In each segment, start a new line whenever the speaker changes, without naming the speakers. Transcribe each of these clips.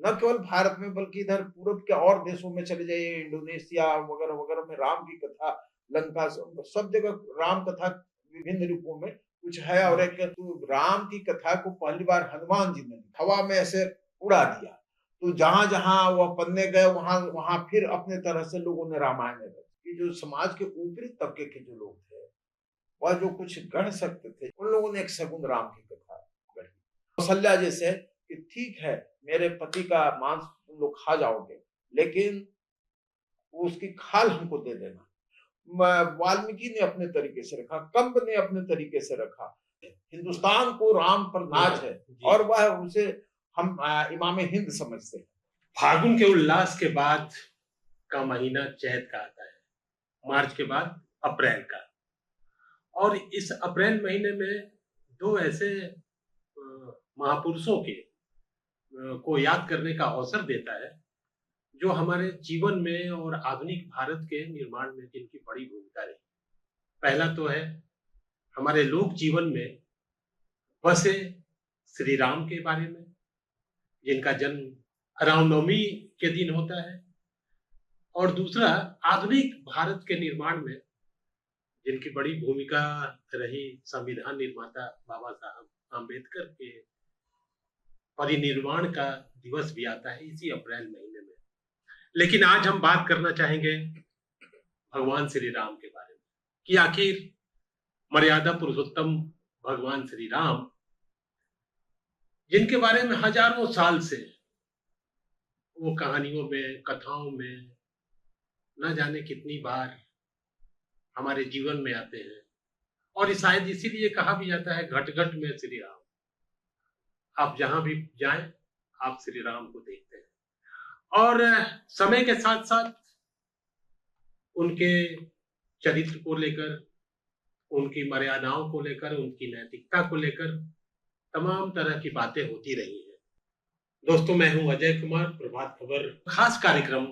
न केवल भारत में बल्कि इधर पूरब के और देशों में चले जाइए, इंडोनेशिया वगैरह-वगैरह में राम की कथा, लंका सब जगह राम कथा विभिन्न रूपों में कुछ है। और एक तो राम की कथा को पहली बार हनुमान जी ने हवा में ऐसे उड़ा दिया। तो जहाँ-जहाँ वह पन्ने गए वहाँ फिर अपने तरह से लोगों ने रामायण में कि जो समाज के ऊपरी तबके के जो लोग थे, वह जो कुछ गढ़ सकते थे, उन लोगों ने एक सगुन राम की कथा गढ़ी। कौशल्या जैसे कि ठीक है, मेरे पति का मांस तुम लोग खा जाओगे, लेकिन उसकी खाल हमको दे देना। वाल्मीकि ने अपने तरीके से रखा, कंब ने अपने तरीके से रखा। हिंदुस्तान को राम पर नाज है और वह उसे हम इमाम हिंद समझते हैं।
फागुन के उल्लास के बाद का महीना चैत का आता है, मार्च के बाद अप्रैल का। और इस अप्रैल महीने में दो ऐसे महापुरुषों के को याद करने का अवसर देता है जो हमारे जीवन में और आधुनिक भारत के निर्माण में जिनकी बड़ी भूमिका रही। पहला तो है हमारे लोक जीवन में बसे श्री राम के बारे में, जिनका जन्म रामनवमी के दिन होता है। और दूसरा आधुनिक भारत के निर्माण में जिनकी बड़ी भूमिका रही, संविधान निर्माता बाबा साहब आम्बेडकर के परिनिर्वाण का दिवस भी आता है इसी अप्रैल महीने में। लेकिन आज हम बात करना चाहेंगे भगवान श्री राम के बारे में कि आखिर मर्यादा पुरुषोत्तम भगवान श्री राम, जिनके बारे में हजारों साल से वो कहानियों में, कथाओं में न जाने कितनी बार हमारे जीवन में आते हैं। और शायद इसीलिए कहा भी जाता है घट घट में श्री राम। आप जहां भी जाएं आप श्री राम को देखते हैं। और समय के साथ साथ उनके चरित्र को लेकर, उनकी मर्यादाओं को लेकर, उनकी नैतिकता को लेकर तमाम तरह की बातें होती रही हैं। दोस्तों, मैं हूं अजय कुमार, प्रभात खबर खास कार्यक्रम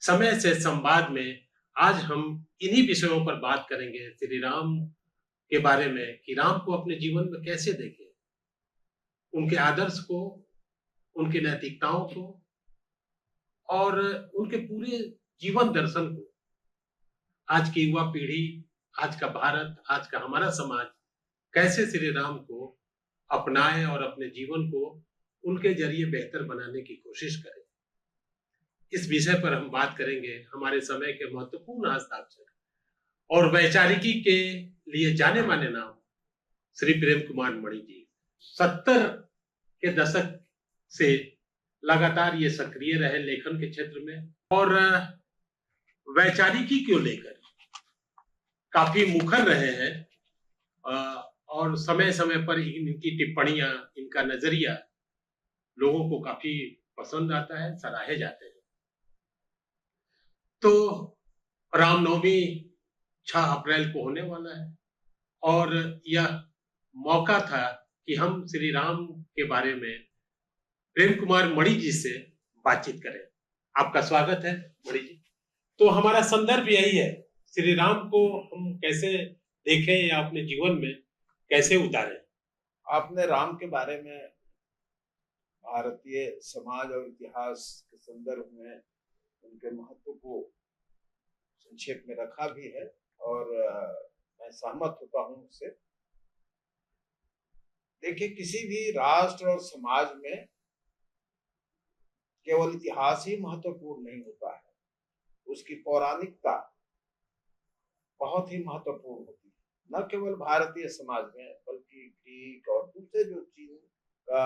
समय से संवाद में आज हम इन्हीं विषयों पर बात करेंगे, श्री राम के बारे में कि राम को अपने जीवन में कैसे देखें, उनके आदर्श को, उनकी नैतिकताओं को और उनके पूरे जीवन दर्शन को आज की युवा पीढ़ी, आज का भारत, आज का हमारा समाज कैसे श्री राम को अपनाए और अपने जीवन को उनके जरिए बेहतर बनाने की कोशिश करें। इस विषय पर हम बात करेंगे हमारे समय के महत्वपूर्ण हस्ताक्षर और वैचारिकी के लिए जाने माने नाम श्री प्रेम कुमार मणि जी। 70 के दशक से लगातार ये सक्रिय रहे लेखन के क्षेत्र में और वैचारिकी को लेकर काफी मुखर रहे हैं और समय समय पर इनकी टिप्पणियां, इनका नजरिया लोगों को काफी पसंद आता है, सराहे जाते हैं। तो रामनवमी 6 अप्रैल को होने वाला है और यह मौका था कि हम श्री राम के बारे में प्रेम कुमार मणि जी से बातचीत करें। आपका स्वागत है मणि जी। तो हमारा संदर्भ यही है, श्री राम को हम कैसे देखें या अपने जीवन में कैसे उतारें।
आपने राम के बारे में भारतीय समाज और इतिहास के संदर्भ में उनके महत्व को संक्षेप में रखा भी है और मैं सहमत होता हूं उससे। देखिए, किसी भी राष्ट्र और समाज में केवल इतिहास ही महत्वपूर्ण नहीं होता है, उसकी पौराणिकता बहुत ही महत्वपूर्ण होती है। न केवल भारतीय समाज में बल्कि ग्रीक और दूसरे जो चीन का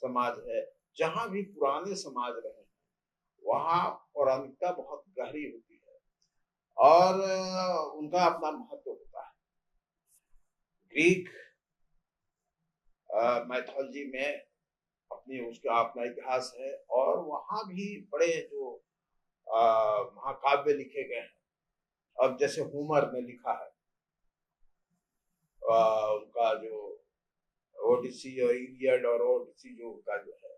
समाज है, जहां भी पुराने समाज रहे हैं वहां पौराणिकता बहुत गहरी होती है और उनका अपना महत्व होता है। ग्रीक मैथोलॉजी में अपनी उसका अपना इतिहास है और वहां भी बड़े जो महाकाव्य लिखे गए हैं। अब जैसे होमर ने लिखा है उनका जो ओडिसी और इलियड और ओडिसी जो उनका जो है,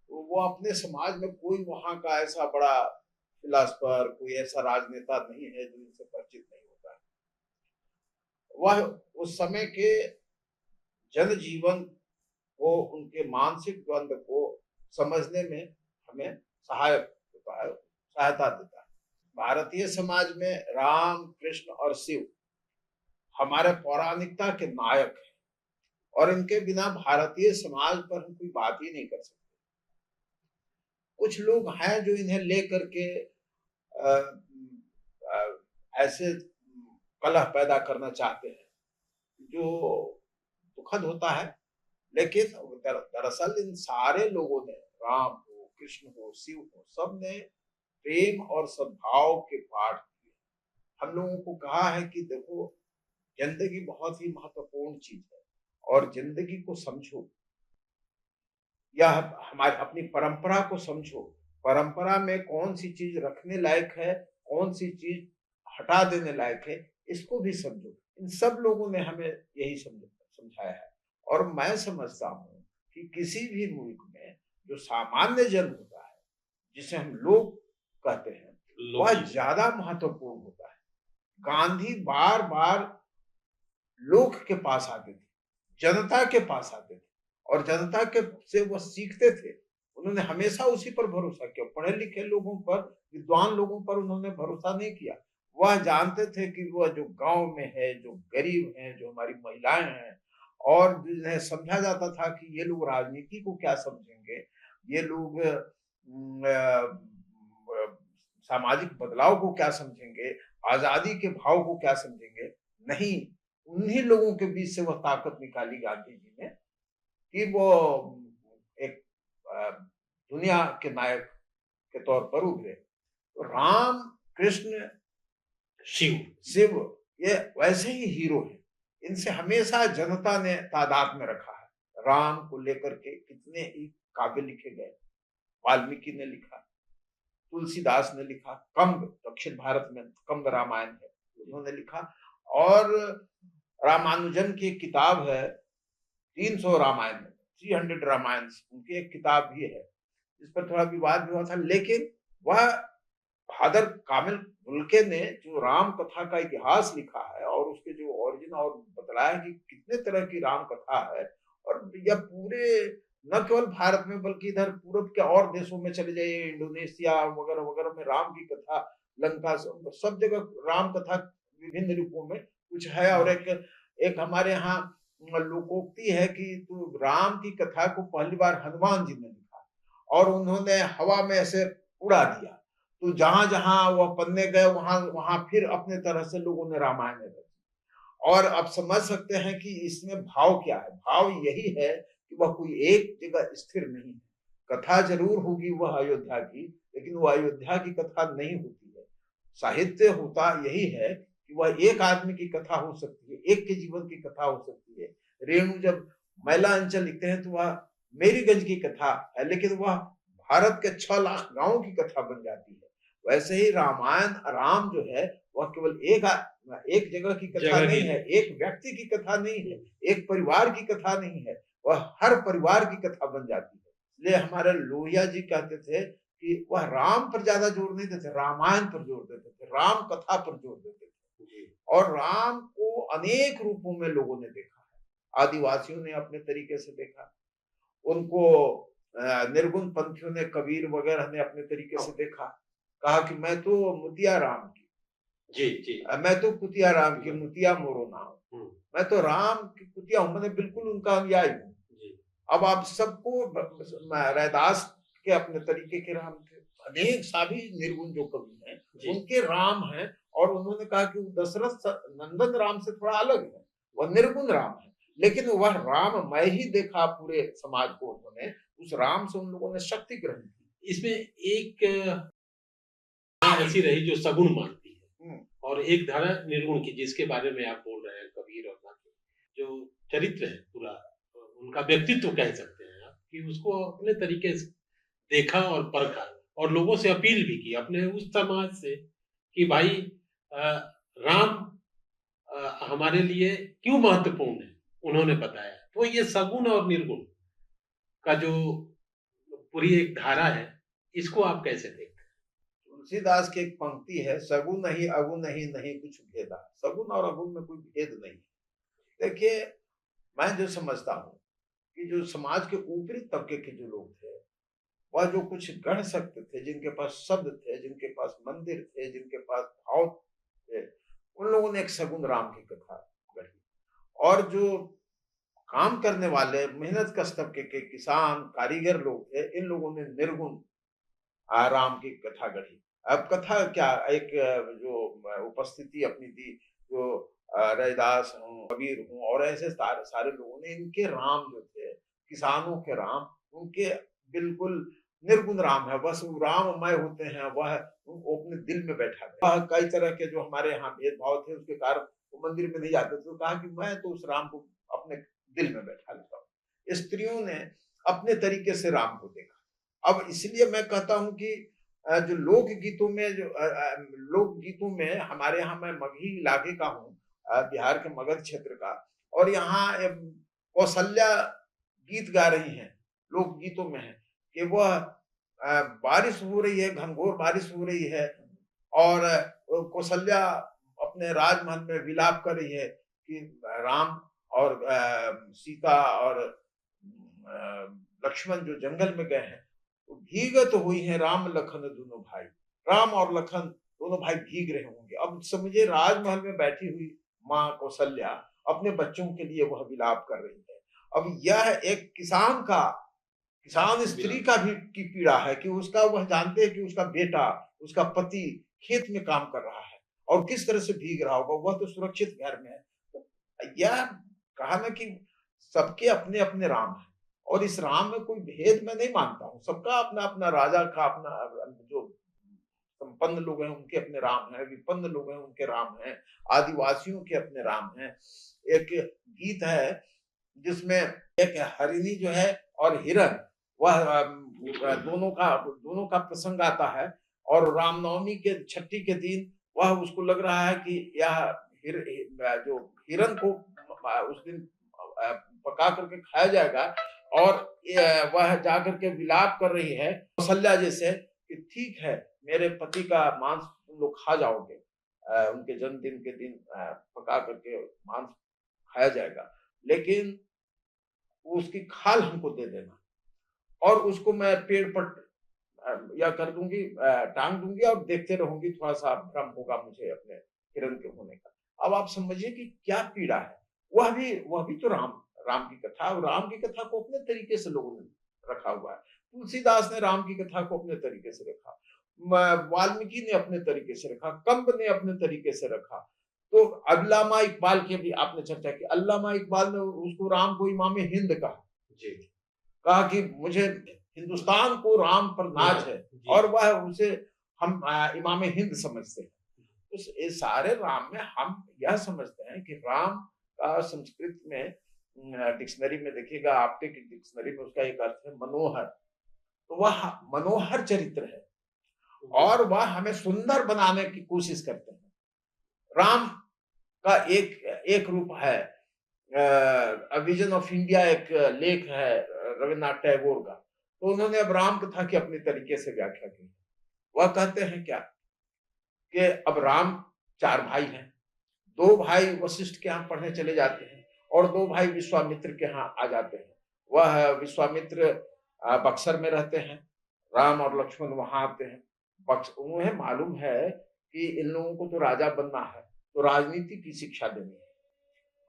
तो वो अपने समाज में कोई वहां का ऐसा बड़ा फिलासफर, कोई ऐसा राजनेता नहीं है जो इनसे परिचित नहीं होता है। वह उस समय के जनजीवन को, उनके मानसिक द्वंद को समझने में हमें सहायक होता है, सहायता देता है। भारतीय समाज में राम, कृष्ण और शिव हमारे पौराणिकता के नायक हैं और इनके बिना भारतीय समाज पर हम कोई बात ही नहीं कर सकते। कुछ लोग हैं जो इन्हें लेकर के अ, ऐसे कलह पैदा करना चाहते हैं, जो दुखद होता है। लेकिन दरअसल इन सारे लोगों ने, राम हो, कृष्ण हो, शिव हो, सब ने प्रेम और सद्भाव के पाठ किए। हम लोगों को कहा है कि देखो, जिंदगी बहुत ही महत्वपूर्ण चीज है और जिंदगी को समझो, या हमारी अपनी परंपरा को समझो। परंपरा में कौन सी चीज रखने लायक है, कौन सी चीज हटा देने लायक है, इसको भी समझो। इन सब लोगों ने हमें यही समझाया है। और मैं समझता हूँ कि किसी भी मुल्क में जो सामान्य जन होता है, जिसे हम लोग कहते हैं, वह ज्यादा महत्वपूर्ण होता है। गांधी बार बार लोक के पास आते थे, जनता के पास आते थे और जनता के से वह सीखते थे। उन्होंने हमेशा उसी पर भरोसा किया। पढ़े लिखे लोगों पर, विद्वान लोगों पर उन्होंने भरोसा नहीं किया। वह जानते थे कि वह जो गांव में है, जो गरीब हैं, जो हमारी महिलाएं हैं, और जिन्हें समझा जाता था कि ये लोग राजनीति को क्या समझेंगे, ये लोग सामाजिक बदलाव को क्या समझेंगे, आजादी के भाव को क्या समझेंगे। नहीं, उन्हीं लोगों के बीच से वह ताकत निकाली गांधी जी ने कि वो एक दुनिया के नायक के तौर पर उभरे। तो राम, कृष्ण, शिव ये वैसे ही हीरो हैं। इनसे हमेशा जनता ने तादाद में रखा है। राम को लेकर के कितने ही काव्य लिखे गए। वाल्मीकि ने लिखा, तुलसीदास ने लिखा, कंब, दक्षिण भारत में कंब रामायण है, उन्होंने लिखा। और रामानुजन की एक किताब है 300 रामायण, 300 रामायण, उनकी एक किताब भी है, इस पर थोड़ा विवाद भी हुआ था। लेकिन वह फादर कामिल मुल्के ने जो राम कथा का इतिहास लिखा है और उसके जो ओरिजिन और बतलाया कि कितने तरह की राम कथा है, और यह पूरे न केवल भारत में बल्कि इधर पूरब के और देशों में चले जाइए, इंडोनेशिया वगैरह वगैरह में राम की कथा, लंका, सब जगह राम कथा विभिन्न रूपों में कुछ है। और एक हमारे यहाँ लोकोक्ति है कि तो राम की कथा को पहली बार हनुमान जी ने लिखा और उन्होंने हवा में ऐसे उड़ा दिया, तो जहां जहां वह पन्ने गए वहां वहां फिर अपने तरह से लोगों ने रामायण रची। और अब समझ सकते हैं कि इसमें भाव क्या है। भाव यही है कि वह कोई एक जगह स्थिर नहीं है। कथा जरूर होगी वह अयोध्या की, लेकिन वह अयोध्या की कथा नहीं होती है। साहित्य होता यही है कि वह एक आदमी की कथा हो सकती है, एक के जीवन की कथा हो सकती है। रेणु जब मैला अंचल लिखते हैं तो वह मेरीगंज की कथा है, लेकिन वह भारत के 6 लाख गांवों की कथा बन जाती है। वैसे ही रामायण, राम जो है वह केवल एक जगह की कथा नहीं है, एक व्यक्ति की कथा नहीं है, एक परिवार की कथा नहीं है, वह हर परिवार की कथा बन जाती है। इसलिए हमारे लोहिया जी कहते थे कि वह राम पर ज्यादा जोर नहीं देते, रामायण पर जोर देते थे, राम कथा पर जोर देते थे। और राम को अनेक रूपों में लोगों ने देखा है। आदिवासियों ने अपने तरीके से देखा, उनको निर्गुण पंथियों ने, कबीर वगैरह ने अपने तरीके से देखा। कहा कि मैं तो मुतिया राम की, जी, मैं तो कुतिया राम की, मुतिया मोरो नाम, मैं तो राम की कुतिया हूं, मैंने बिल्कुल उनका अनुयायी हूँ। अब आप सबको, रैदास के अपने तरीके के राम थे, अनेक सभी निर्गुण जो कवि हैं उनके राम हैं। और उन्होंने कहा कि दशरथ नंदन राम से थोड़ा अलग है, वह निर्गुण राम है, लेकिन वह राम मैं ही देखा पूरे समाज को। उन्होंने उस राम से उन लोगों ने शक्ति ग्रहण की।
इसमें एक ऐसी रही जो सगुण मानती है और एक धारा निर्गुण की, जिसके बारे में आप बोल रहे हैं, कबीर और बाकी जो चरित्र है पूरा, उनका व्यक्तित्व कह सकते हैं आप, कि उसको अपने तरीके से देखा और परखा और लोगों से अपील भी की अपने उस समाज से कि भाई राम हमारे लिए क्यों महत्वपूर्ण है, उन्होंने बताया। तो ये सगुण और निर्गुण का जो पूरी एक धारा है, इसको आप कैसे देखते हैं?
तुलसीदास की एक पंक्ति है, सगुन नहीं अगुन नहीं, नहीं कुछ भेदा। सगुन और अगुन में कोई भेद नहीं। देखिए, मैं जो समझता हूँ कि जो समाज के ऊपरी तबके के जो लोग थे, वह जो कुछ गढ़ सकते थे, जिनके पास शब्द थे, जिनके पास मंदिर थे, जिनके पास भाव थे, उन लोगों ने एक सगुन राम की कथा गढ़ी। और जो काम करने वाले मेहनत कश तबके के किसान, कारीगर लोग थे, इन लोगों ने निर्गुण राम की कथा गढ़ी। अब कथा क्या, एक जो उपस्थिति अपनी दी, जो रैदास हों, कबीर हों और ऐसे सारे सारे लोगों ने इनके राम जो थे, किसानों के राम, उनके बिल्कुल निर्गुण राम है, बस वो राममय होते हैं, वह वो अपने दिल में बैठा है। वह कई तरह के जो हमारे यहाँ भेदभाव थे उसके कारण वो मंदिर में नहीं जाते थे, तो कहा कि मैं तो उस राम को अपने दिल में बैठा लेता हूँ। स्त्रियों ने अपने तरीके से राम को देखा। अब इसलिए मैं कहता हूँ कि जो लोकगीतों में लोकगीतों में हमारे यहाँ, मैं मगही इलाके का हूँ, बिहार के मगध क्षेत्र का, और यहाँ कौशल्या गीत गा रही हैं, लोकगीतों में है कि वह बारिश हो रही है, घनघोर बारिश हो रही है, और कौशल्या अपने राजमहल में विलाप कर रही है कि राम और सीता और लक्ष्मण जो जंगल में गए हैं, तो भीगत हुई है राम लखन दोनों भाई। राम और लखन दोनों भाई भीग रहे होंगे। अब समझिए, राजमहल में बैठी हुई माँ कौशल्या अपने बच्चों के लिए वह विलाप कर रही है। अब यह एक किसान स्त्री का भी की पीड़ा है कि उसका, वह जानते हैं कि उसका बेटा, उसका पति खेत में काम कर रहा है और किस तरह से भीग रहा होगा, वह तो सुरक्षित घर में है। तो यह कहा ना कि सबके अपने अपने राम है, और इस राम में कोई भेद मैं नहीं मानता हूँ। सबका अपना अपना, राजा का अपना, जो संपन्न लोग हैं उनके अपने राम हैं, विपन्न लोग हैं उनके राम हैं, आदिवासियों के अपने राम हैं। एक गीत है जिसमें एक हरिणी जो है और हिरण, वह दोनों का प्रसंग आता है, और रामनवमी के छठी के दिन वह, उसको लग रहा है कि यह जो हिरण को उस दिन पका करके खाया जाएगा, और वह जाकर के विलाप कर रही है कौशल्या जैसे कि ठीक है, मेरे पति का मांस तुम लोग खा जाओगे, उनके जन्मदिन के दिन पका करके मांस खाया जाएगा, लेकिन उसकी खाल हमको दे देना, और उसको मैं पेड़ पर या कर दूंगी, टांग दूंगी, और देखते रहूंगी, थोड़ा सा भ्रम होगा मुझे अपने हिरण के होने का। अब आप समझिए कि क्या पीड़ा है। वह भी तो राम की कथा, और राम की कथा को अपने तरीके से लोगों ने रखा हुआ है। तुलसीदास ने राम की कथा को अपने तरीके से रखा, वाल्मीकि ने अपने तरीके से रखा, कंब ने अपने तरीके से रखा। तो अल्लामा इकबाल की भी आपने चर्चा की, अल्लामा इकबाल ने उसको राम को इमाम हिंद कहा जी, कहा कि मुझे हिंदुस्तान को राम पर नाज है, और वह उसे हम इमाम हिंद समझते हैं। उस इस सारे राम में हम यह समझते हैं कि राम का संस्कृत में डिक्शनरी में देखिएगा, आपके डिक्शनरी में उसका एक अर्थ है मनोहर। तो वह मनोहर चरित्र है, और वह हमें सुंदर बनाने की कोशिश करते हैं। राम का एक रूप है, विजन ऑफ इंडिया एक लेख है रविन्द्रनाथ टैगोर का, तो उन्होंने अब राम कथा की अपने तरीके से व्याख्या की। वह कहते हैं क्या कि अब राम 4 भाई हैं, 2 भाई वशिष्ठ के यहाँ पढ़ने चले जाते हैं, और 2 भाई विश्वामित्र के यहाँ आ जाते हैं। वह विश्वामित्र बक्सर में रहते हैं, राम और लक्ष्मण वहां आते हैं। उन्हें मालूम है कि इन लोगों को तो राजा बनना है, तो राजनीति की शिक्षा देनी है,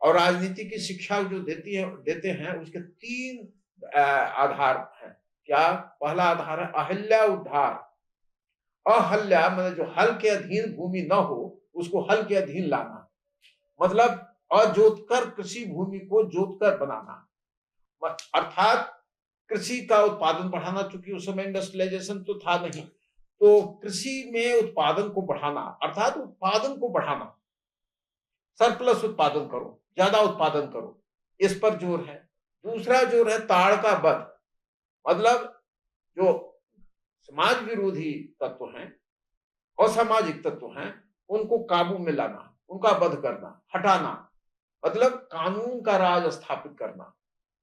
और राजनीति की शिक्षा जो देते हैं उसके 3 आधार हैं। क्या? पहला आधार है अहल्या उद्धार। अहल्या मतलब जो हल के अधीन भूमि न हो उसको हल के अधीन लाना, मतलब अजोतकर कृषि भूमि को जोतकर बनाना, अर्थात कृषि का उत्पादन बढ़ाना। चूंकि उस समय इंडस्ट्रियलाइजेशन तो था नहीं, तो कृषि में उत्पादन को बढ़ाना, अर्थात उत्पादन को बढ़ाना, सरप्लस उत्पादन करो, ज्यादा उत्पादन करो, इस पर जोर है। दूसरा जोर है ताड़ का वध, मतलब जो समाज विरोधी तत्व हैं, असामाजिक तत्व हैं, उनको काबू में लाना, उनका वध करना, हटाना, मतलब कानून का राज स्थापित करना।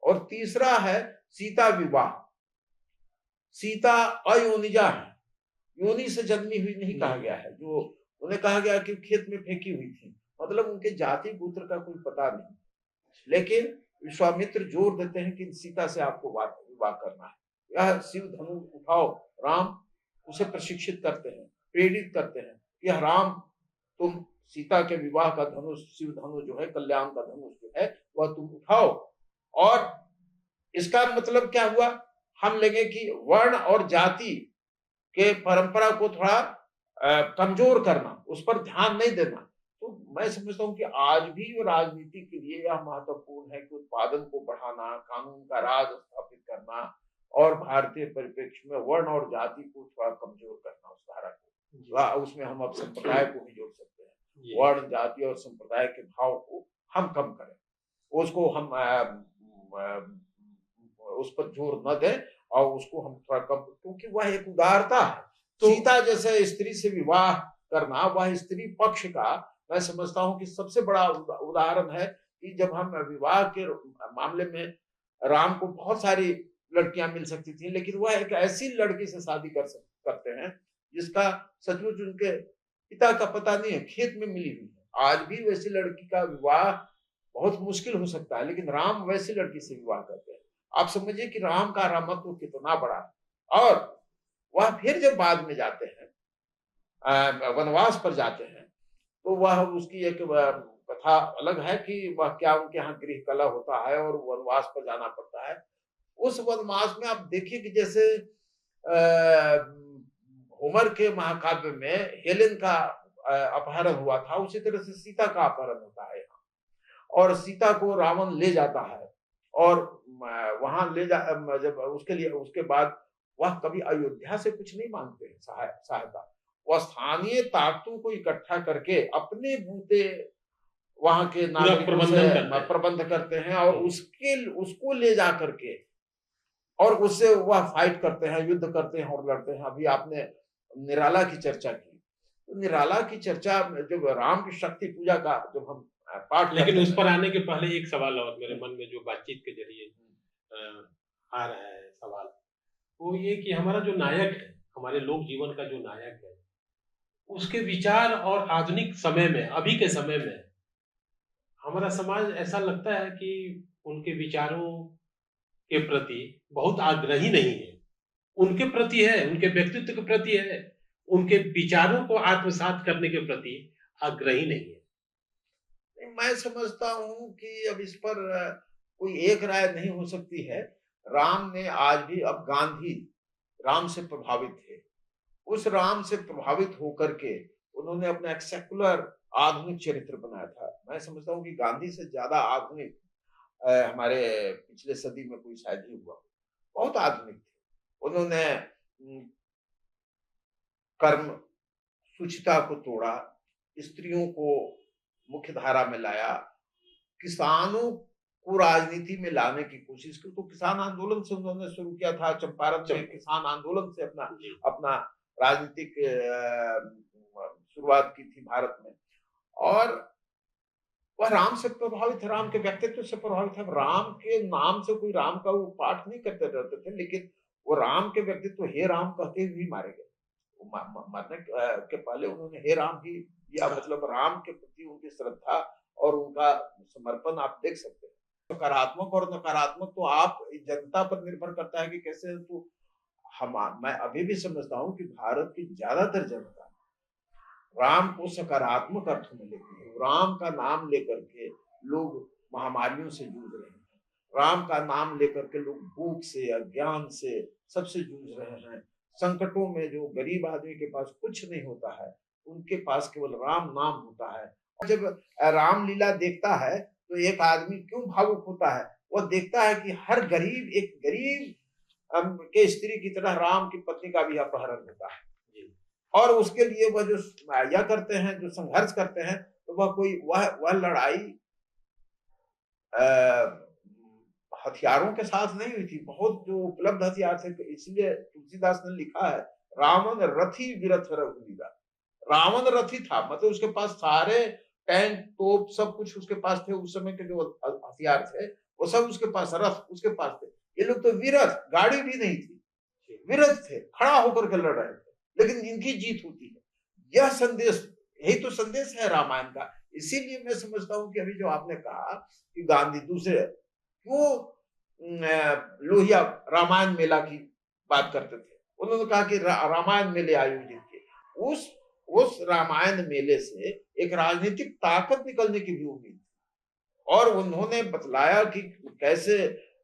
और तीसरा है सीता विवाह। सीता अयोनिजा है, योनि से जन्मी हुई नहीं कहा गया है, जो उन्हें कहा गया कि खेत में फेंकी हुई थी, मतलब उनके जाति गोत्र का कोई पता नहीं। लेकिन विश्वामित्र जोर देते हैं कि सीता से आपको विवाह करना है, यह शिव धनु उठाओ। राम उसे प्रशिक्षित करते हैं, प्रेरित करते हैं कि राम तुम सीता के विवाह का धनुष, शिव धनु जो है, कल्याण का धनुष जो है, वह तुम उठाओ। और इसका मतलब क्या हुआ, हम लेंगे कि वर्ण और जाति के परंपरा को थोड़ा कमजोर करना, उस पर ध्यान नहीं देना। तो मैं समझता हूँ कि आज भी राजनीति के लिए यह महत्वपूर्ण है कि उत्पादन को बढ़ाना, कानून का राज स्थापित करना और भारतीय परिप्रेक्ष्य में वर्ण और जाति को थोड़ा कमजोर करना, उस धारा को। उसमें हम अब संप्रदाय को भी जोड़ सकते हैं। वर्ण, जाति और संप्रदाय के भाव को हम कम करें, उसको हम उस पर जोर न दें और उसको हम थोड़ा कम, क्योंकि वह एक उदारता है। तो सीता जैसे स्त्री से विवाह करना, वह स्त्री पक्ष का मैं समझता हूं कि सबसे बड़ा उदाहरण है कि जब हम विवाह के मामले में राम को बहुत सारी लड़कियां मिल सकती थी, लेकिन वह एक ऐसी लड़की से शादी करते हैं जिसका सचमुच उनके पिता का पता नहीं है, खेत में मिली हुई है। आज भी वैसी लड़की का विवाह बहुत मुश्किल हो सकता है, लेकिन राम वैसी लड़की से विवाह करते हैं। आप समझिए कि राम का रामत्व कितना बड़ा है। और वह फिर जब बाद में जाते हैं, वनवास पर जाते हैं, तो वह उसकी एक कथा अलग है कि वह क्या उनके यहाँ गृह कलह होता है और वनवास पर जाना पड़ता है। उस वनवास में आप देखिए कि जैसे होमर के महाकाव्य में हेलेन का अपहरण हुआ था, उसी तरह से सीता का अपहरण होता है यहाँ, और सीता को रावण ले जाता है और वहां ले जा, जब उसके लिए, उसके बाद वह कभी अयोध्या से कुछ नहीं मांगते हैं सहायता, वह स्थानीय ताकतों को इकट्ठा करके अपने बूते वहां के नागरिकों से प्रबंध करते हैं और उसको ले जा करके और उससे वह फाइट करते हैं, युद्ध करते हैं और लड़ते हैं। अभी आपने निराला की चर्चा की, तो निराला की चर्चा जब राम की शक्ति पूजा का जब हम पाठ,
लेकिन उस पर आने के पहले एक सवाल और मेरे मन में जो बातचीत के जरिए आ रहा है सवाल, वो ये कि हमारा जो नायक है, हमारे लोक जीवन का जो नायक है, उसके विचार और आधुनिक समय में, अभी के समय में हमारा समाज ऐसा लगता है कि उनके विचारों के प्रति बहुत आग्रही नहीं है। उनके प्रति है, उनके व्यक्तित्व के प्रति है, उनके विचारों को आत्मसात करने के प्रति आग्रही नहीं है।
मैं समझता हूं कि अब इस पर कोई एक राय नहीं हो सकती है। राम ने आज भी, अब गांधी राम से प्रभावित थे, उस राम से प्रभावित होकर के उन्होंने अपना एक सेकुलर आधुनिक चरित्र बनाया था। मैं समझता हूँ कि गांधी से ज्यादा आधुनिक हमारे पिछले सदी में कोई शायद ही हुआ, बहुत आधुनिक थे। उन्होंने कर्म सूचिता को तोड़ा, स्त्रियों को मुख्य धारा में लाया, किसानों को राजनीति में लाने की कोशिश की। तो किसान आंदोलन से उन्होंने शुरू किया था, चंपारण में किसान आंदोलन से अपना राजनीतिक शुरुआत की थी भारत में। और वह राम से प्रभावित है, राम के व्यक्तित्व से प्रभावित है। राम के नाम से कोई राम का वो पाठ नहीं करते रहते थे, लेकिन वो राम के व्यक्तित्व हे राम कहते हुए मारे गए। मरने के पहले उन्होंने हे राम ही दिया, मतलब राम के प्रति उनकी श्रद्धा और उनका समर्पण आप देख सकते हैं। सकारात्मक और नकारात्मक तो आप जनता पर निर्भर करता है कि कैसे। तो मैं अभी भी समझता हूँ कि भारत की ज्यादातर जनता राम को सकारात्मक अर्थ में लेती है। राम का नाम लेकर के लोग महामारियों से जूझ रहे हैं, राम का नाम लेकर के लोग भूख से, अज्ञान से, सबसे जूझ रहे हैं। संकटों में जो गरीब आदमी के पास कुछ नहीं होता है, उनके पास केवल राम नाम होता है। और जब रामलीला देखता है तो एक आदमी क्यों भावुक होता है, वह देखता है कि हर गरीब, एक गरीब के स्त्री की तरह राम की पत्नी का भी अपहरण होता है, और उसके लिए वह जो यह करते हैं, जो संघर्ष करते हैं, तो वह लड़ाई हथियारों के साथ नहीं हुई थी, बहुत जो उपलब्ध हथियार थे। इसलिए तुलसीदास ने लिखा है, रावण रथी विरथ रघुवीरा। रावण रथी था, मतलब उसके पास सारे टैंक, तोप, सब कुछ उसके पास थे। उस समय के जो हथियार थे वो सब उसके पास, रथ उसके पास थे। ये लोग तो विरथ, गाड़ी भी नहीं थी, विरथ थे, खड़ा होकर के लड़ रहे थे, लेकिन इनकी जीत होती है। यह संदेश, यही तो संदेश है रामायण का। इसीलिए मैं समझता हूँ कि अभी जो आपने कहा कि गांधी दूसरे, क्यों लोहिया रामायण मेला की बात करते थे। उन्होंने कहा कि रामायण मेले आयोजित किए। उस रामायण मेले से एक राजनीतिक ताकत निकलने की भी उम्मीद थी, और उन्होंने बतलाया कि कैसे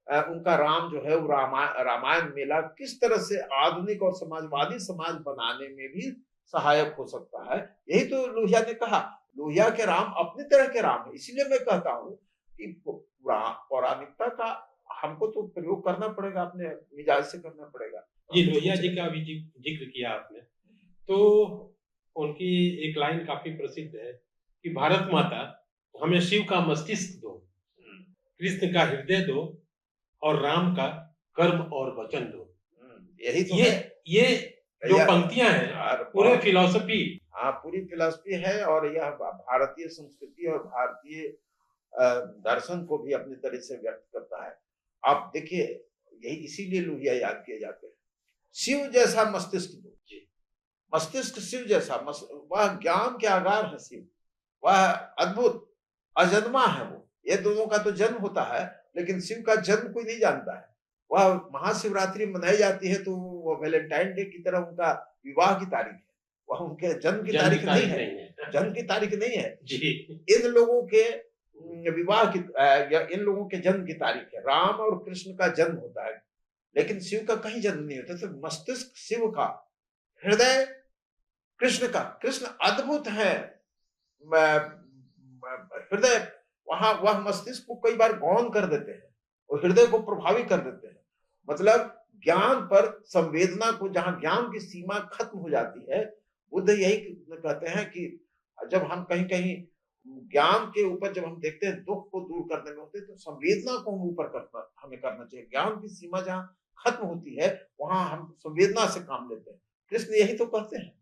उनका राम जो है वो रामायण मेला किस तरह से आधुनिक और समाजवादी समाज बनाने में भी सहायक हो सकता है। यही तो लोहिया ने कहा। लोहिया के राम अपनी तरह के राम है। इसीलिए मैं कहता हूँ कि पौराणिकता का हमको तो प्रयोग करना पड़ेगा, अपने मिजाज से करना पड़ेगा।
जी, लोहिया जी का भी जिक्र किया आपने, तो उनकी एक लाइन काफी प्रसिद्ध है कि भारत माता हमें शिव का मस्तिष्क दो, कृष्ण का हृदय दो और राम का कर्म और वचन दो।
यही तो
ये जो पंक्तियां हैं पूरे फिलॉसफी,
हाँ, पूरी फिलॉसफी है, और यह भारतीय संस्कृति और भारतीय दर्शन को भी अपनी तरह से व्यक्त करता है। आप देखिए, यही इसीलिए लोहिया याद किए जाते हैं। शिव जैसा मस्तिष्क दो, मस्तिष्क शिव जैसा, वह ज्ञान के आगार है शिव, वह अद्भुत अजन्मा है। वो ये दोनों का तो जन्म होता है, लेकिन शिव का जन्म कोई नहीं जानता है। वह महाशिवरात्रि मनाई जाती है तो वो वैलेंटाइन डे की तरह उनका विवाह की तारीख है, वह उनके जन्म की तारीख नहीं है, जन्म की तारीख नहीं है जी। इन लोगों के विवाह की या इन लोगों के जन्म की तारीख है। राम और कृष्ण का जन्म होता है, लेकिन शिव का कहीं जन्म नहीं होता। तो मस्तिष्क शिव का, हृदय कृष्ण का। कृष्ण अद्भुत है हृदय, वहां वह मस्तिष्क को कई बार गौण कर देते हैं और हृदय को प्रभावी कर देते हैं। मतलब ज्ञान पर संवेदना को, जहां ज्ञान की सीमा खत्म हो जाती है, बुद्ध यही कहते हैं कि जब हम कहीं कहीं ज्ञान के ऊपर जब हम देखते हैं दुख को दूर करने में होते हैं, तो संवेदना को हम ऊपर हमें करना चाहिए। ज्ञान की सीमा जहां खत्म होती है, वहां हम संवेदना से काम लेते हैं। कृष्ण यही तो कहते हैं।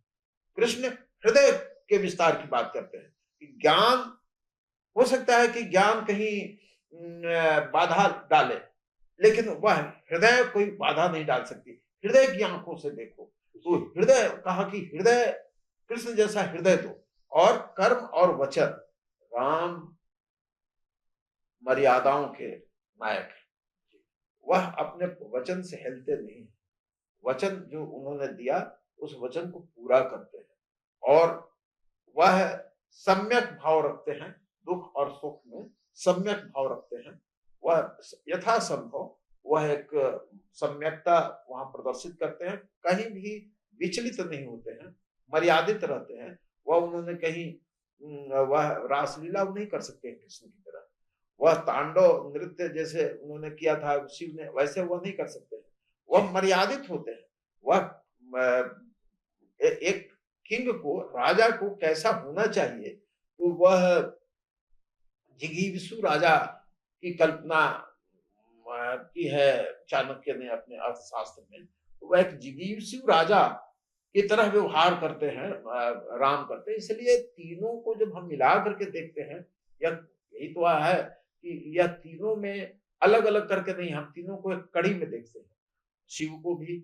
कृष्ण हृदय के विस्तार की बात करते हैं कि ज्ञान हो सकता है कि ज्ञान कहीं बाधा डाले, लेकिन वह हृदय कोई बाधा नहीं डाल सकती। हृदय की आंखों से देखो, तो हृदय कहा कि हृदय कृष्ण जैसा हृदय दो, और कर्म और वचन। राम मर्यादाओं के नायक है, वह अपने वचन से हिलते नहीं। वचन जो उन्होंने दिया उस वचन को पूरा करते हैं, और वह सम्यक भाव रखते हैं। दुख और सुख में सम्यक भाव रखते हैं। वह यथासंभव वह एक सम्यकता वहां प्रदर्शित करते हैं, कहीं भी विचलित नहीं होते हैं, मर्यादित रहते हैं। वह उन्होंने कहीं वह रासलीला नहीं कर सकते कृष्ण की तरह। वह तांडव नृत्य जैसे उन्होंने किया था शिव ने, वैसे वह नहीं कर सकते। वह मर्यादित होते हैं। वह एक किंग को, राजा को कैसा होना चाहिए, तो वह जिगीविषु राजा की कल्पना की है चाणक्य ने अपने अर्थशास्त्र में। तो वह एक जिगीविषु राजा की तरह व्यवहार करते हैं, राम करते हैं। इसलिए तीनों को जब हम मिला करके देखते हैं, यही तो है कि यह तीनों में अलग अलग करके नहीं, हम तीनों को एक कड़ी में देखते हैं। शिव को भी,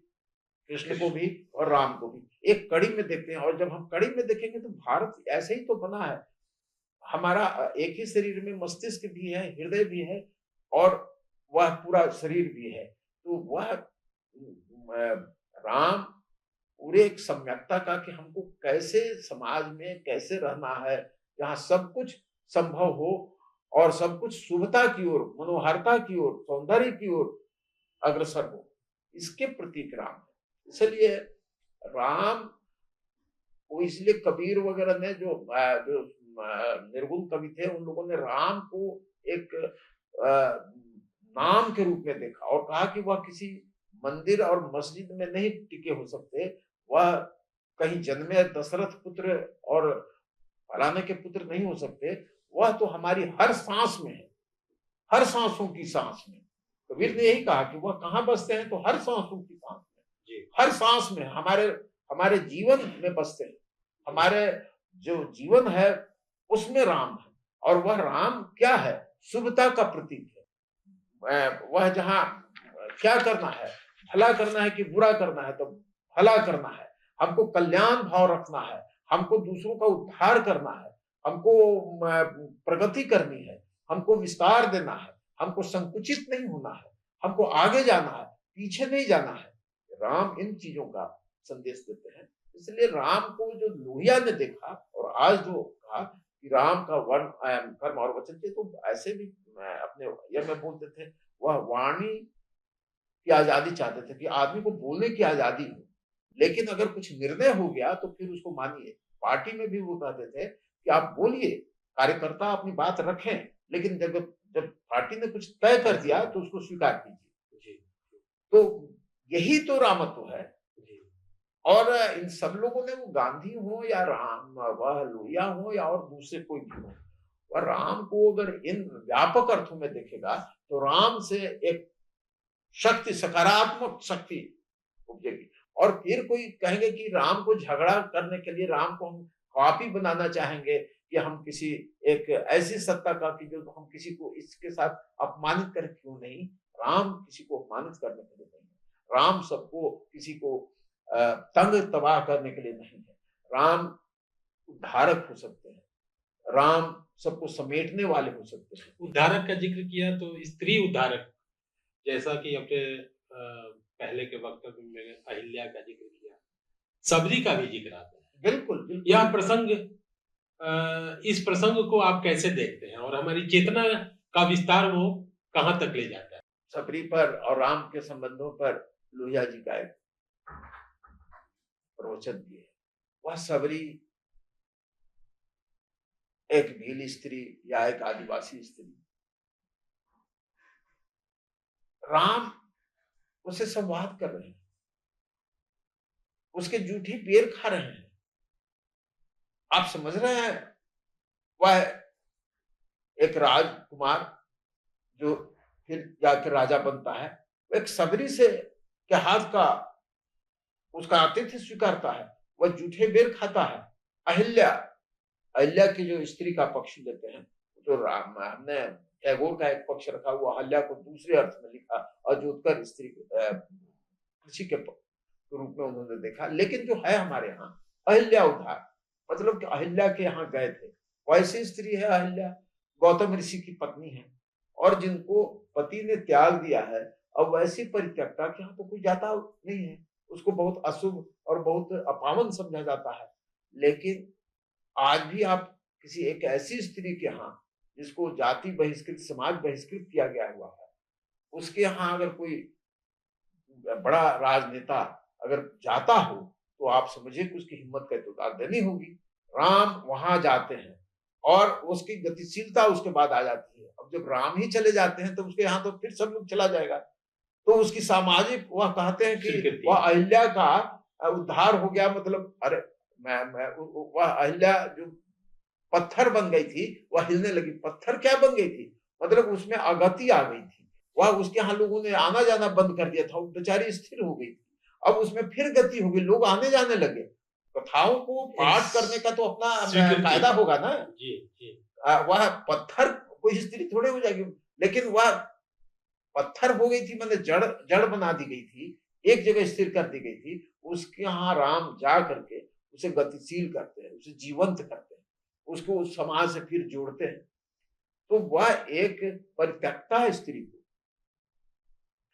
कृष्ण को भी और राम को भी एक कड़ी में देखते हैं। और जब हम कड़ी में देखेंगे तो भारत ऐसे ही तो बना है। हमारा एक ही शरीर में मस्तिष्क भी है, हृदय भी है, और वह पूरा शरीर भी है। तो वह राम पूरे एक सम्यकता का कि हमको कैसे समाज में कैसे रहना है, जहाँ सब कुछ संभव हो और सब कुछ शुभता की ओर, मनोहरता की ओर, सौंदर्य की ओर अग्रसर हो, इसके प्रतीक राम है। इसलिए राम को, इसलिए कबीर वगैरह ने जो निर्गुण कवि थे, उन लोगों ने राम को एक नाम के रूप में देखा और कहा कि वह किसी मंदिर और मस्जिद में नहीं टिके हो सकते, वह कहीं जन्मे दशरथ पुत्र और फलाने के पुत्र नहीं हो सकते। वह तो हमारी हर सांस में है, हर सांसों की सांस में। कबीर ने यही कहा कि वह कहाँ बसते हैं, तो हर सांसों की सांस में, हर सांस में, हमारे जीवन में बसते हैं। हमारे जो जीवन है उसमें राम है, और वह राम क्या है, शुभता का प्रतीक है। वह जहां क्या करना है, भला करना है कि बुरा करना है, तो भला करना है। हमको कल्याण भाव रखना है, हमको दूसरों का उद्धार करना है, हमको प्रगति करनी है, हमको विस्तार देना है, हमको संकुचित नहीं होना है, हमको आगे जाना है, पीछे नहीं जाना है। राम इन चीजों का संदेश देते हैं। इसलिए राम को जो लोहिया ने देखा और आज जो कहा कि राम का वर्ण कर्म और वचन थे, तो ऐसे भी अपने यह में बोलते थे, वह वाणी की आजादी चाहते थे कि आदमी को बोलने की आजादी हो, लेकिन अगर कुछ निर्णय हो गया तो फिर उसको मानिए। पार्टी में भी वो कहते थे कि आप बोलिए, कार्यकर्ता अपनी बात रखें, लेकिन जब जब पार्टी ने कुछ तय कर दिया तो उसको स्वीकार कीजिए। तो यही तो रामत्व है। और इन सब लोगों ने, वो गांधी हो या राम, वह लोहिया हो या और दूसरे कोई भी हो, और राम को अगर इन व्यापक अर्थों में देखेगा तो राम से एक शक्ति, सकारात्मक शक्ति उपजेगी। और फिर कोई कहेंगे कि राम को झगड़ा करने के लिए राम को हम कॉपी बनाना चाहेंगे कि हम किसी एक ऐसी सत्ता का कि जो हम किसी को इसके साथ अपमानित करें, क्यों नहीं। राम किसी को अपमानित करने के लिए नहीं है, राम सबको किसी को तंग तबाह करने के लिए नहीं है। राम उद्धारक हो सकते हैं, राम सबको समेटने वाले हो सकते हैं।
उद्धारक का जिक्र किया तो स्त्री उद्धारक, जैसा कि अपने पहले के वक्तव्य में अहिल्या का जिक्र किया, सबरी का भी जिक्र आता है।
बिल्कुल, बिल्कुल।
यह प्रसंग, इस प्रसंग को आप कैसे देखते हैं और हमारी चेतना का विस्तार वो कहाँ तक ले जाता है?
सबरी पर और राम के संबंधों पर लोहिया जी का एक प्रवचन दिए। वह सबरी एक भील स्त्री या एक आदिवासी स्त्री, राम उससे संवाद कर रहे हैं, उसके जूठी बेर खा रहे हैं। आप समझ रहे हैं, वह एक राजकुमार जो फिर जाकर राजा बनता है, एक सबरी से के हाथ का उसका आतिथ्य स्वीकारता है, वह जूठे बेर खाता है। अहिल्या, अहिल्या की जो स्त्री का पक्ष लेते हैं, तो राम, हमने टैगोर का एक पक्ष रखा हुआ, अहिल्या को दूसरे अर्थ में लिखा, अजोत्कर स्त्री कृषि के रूप में उन्होंने देखा। लेकिन जो है हमारे यहाँ अहिल्या उद्धार, मतलब कि अहिल्या के यहाँ गए थे। वैसी स्त्री है अहिल्या, गौतम ऋषि की पत्नी है, और जिनको पति ने त्याग दिया है। अब वैसी परित्यक्ता के यहाँ तो कोई जाता नहीं है, उसको बहुत अशुभ और बहुत अपावन समझा जाता है। लेकिन आज भी आप किसी एक ऐसी स्त्री के यहाँ जिसको जाति बहिष्कृत, समाज बहिष्कृत किया गया हुआ है, उसके यहाँ अगर कोई बड़ा राजनेता अगर जाता हो, तो आप समझिए कि उसकी हिम्मत का तो देनी होगी। राम वहां जाते हैं और उसकी गतिशीलता उसके बाद आ जाती है। अब जब राम ही चले जाते हैं तो उसके यहाँ तो फिर सब लोग चला जाएगा। तो उसकी सामाजिक, वह कहते हैं कि वह अहिल्या का उद्धार हो गया। मतलब अरे वह अहिल्या जो पत्थर बन गई थी, वह हिलने लगी। पत्थर क्या बन गई थी, मतलब उसमें अगति आ गई थी। वह उसके यहाँ लोगों ने आना जाना बंद कर दिया था, वो बेचारी स्थिर हो गई थी। अब उसमें फिर गति हो गई, लोग आने जाने लगे। कथाओं को पाठ करने का तो अपना कायदा होगा ना।
जी, जी।
वह पत्थर कोई स्त्री थोड़े हो जाएगी, लेकिन वह पत्थर हो गई थी, मतलब जड़ जड़ बना दी गई थी, एक जगह स्थिर कर दी गई थी। उसके यहाँ राम जा करके उसे गतिशील करते हैं, उसे जीवंत करते हैं, उसको उस समाज से फिर जोड़ते हैं। तो वह एक परित्यक्ता है स्त्री को,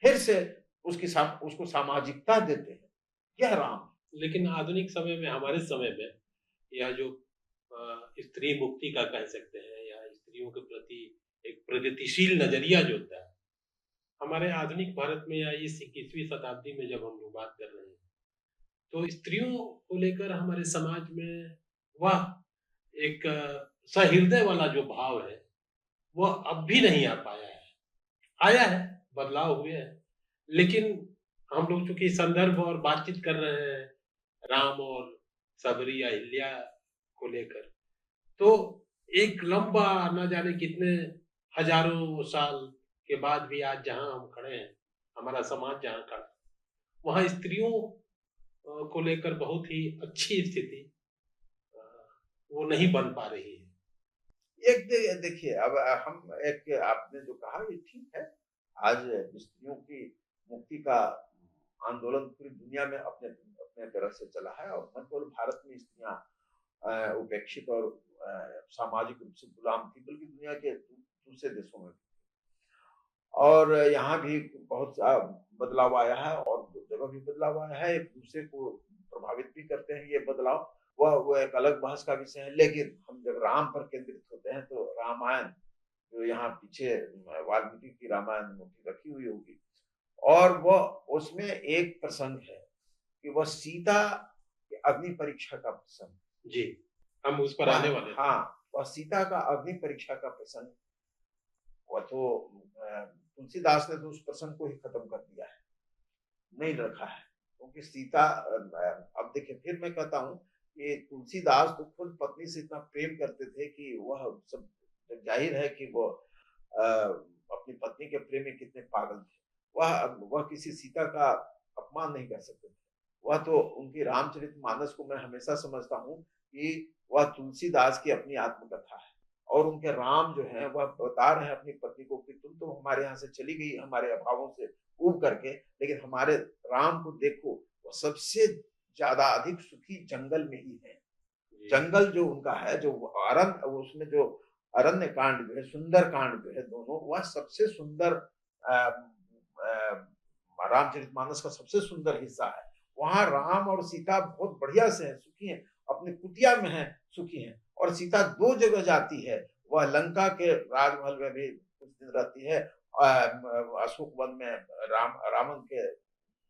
फिर से उसको सामाजिकता देते हैं, यह राम।
लेकिन आधुनिक समय में, हमारे समय में, यह जो स्त्री मुक्ति का कह सकते हैं या स्त्रियों के प्रति एक प्रगतिशील नजरिया जो होता है, हमारे आधुनिक भारत में या इस 21वीं शताब्दी में जब हम लोग बात कर रहे हैं, तो स्त्रियों को लेकर हमारे समाज में वह एक सहृदय वाला जो भाव है, वह अब भी नहीं आ पाया है। आया है, बदलाव हुए हैं, लेकिन हम लोग चूंकि संदर्भ और बातचीत कर रहे हैं राम और सबरी या अहिल्या को लेकर, तो एक लंबा न जाने कितने हजारों साल के बाद भी आज जहां हम खड़े हैं, हमारा समाज जहां खड़ा है, वहां स्त्रियों को लेकर बहुत ही अच्छी स्थिति वो नहीं बन पा रही है।
एक देखिए, अब हम एक, आपने जो कहा ये ठीक है। आज स्त्रियों की मुक्ति का आंदोलन पूरी दुनिया में अपने अपने तरह से चला है, और न केवल भारत में स्त्रियां उपेक्षित और सामाजिक रूप से गुलाम थी, बल्कि दुनिया के दूसरे देशों में। और यहाँ भी बहुत सा बदलाव आया है और दूसरी जगह भी बदलाव आया है, एक दूसरे को प्रभावित भी करते हैं ये बदलाव। वह एक अलग बहस का विषय है, लेकिन हम जब राम पर केंद्रित होते हैं तो रामायण जो यहाँ पीछे वाल्मीकि की रामायण मूर्ति रखी हुई होगी, और वह उसमें एक प्रसंग है कि वह सीता की अग्नि परीक्षा का प्रसंग।
जी, हम उस पर आने वाले थे।
हाँ, वह सीता का अग्नि परीक्षा का प्रसंग, वह तो तुलसीदास ने तो उस प्रसंग को ही खत्म कर दिया है, नहीं रखा है, क्योंकि सीता अब देखिए फिर मैं कहता हूँ कि तुलसीदास तो खुद पत्नी से इतना प्रेम करते थे कि वह सब जाहिर है कि वो अपनी पत्नी के प्रेम में कितने पागल थे। वह किसी सीता का अपमान नहीं कर सकते थे। वह तो उनकी रामचरितमानस को मैं हमेशा समझता हूँ कि वह तुलसीदास की अपनी आत्मकथा है, और उनके राम जो है वह बता रहे हैं अपनी पत्नी को कि तुम तो हमारे यहाँ से चली गई हमारे अभावों से ऊब करके, लेकिन हमारे राम को देखो, वो सबसे ज्यादा अधिक सुखी जंगल में ही है। जंगल जो उनका है, जो अरण्य, उसमें जो अरण्य कांड जो है, सुंदर कांड जो है दोनों, वह सबसे सुंदर रामचरितमानस का सबसे सुंदर हिस्सा है। वहां राम और सीता बहुत बढ़िया से हैं, सुखी हैं, अपने कुटिया में हैं, सुखी हैं। और सीता दो जगह जाती है, वह लंका के राजमहल में भी कुछ दिन रहती है, अशोक वन में रावण के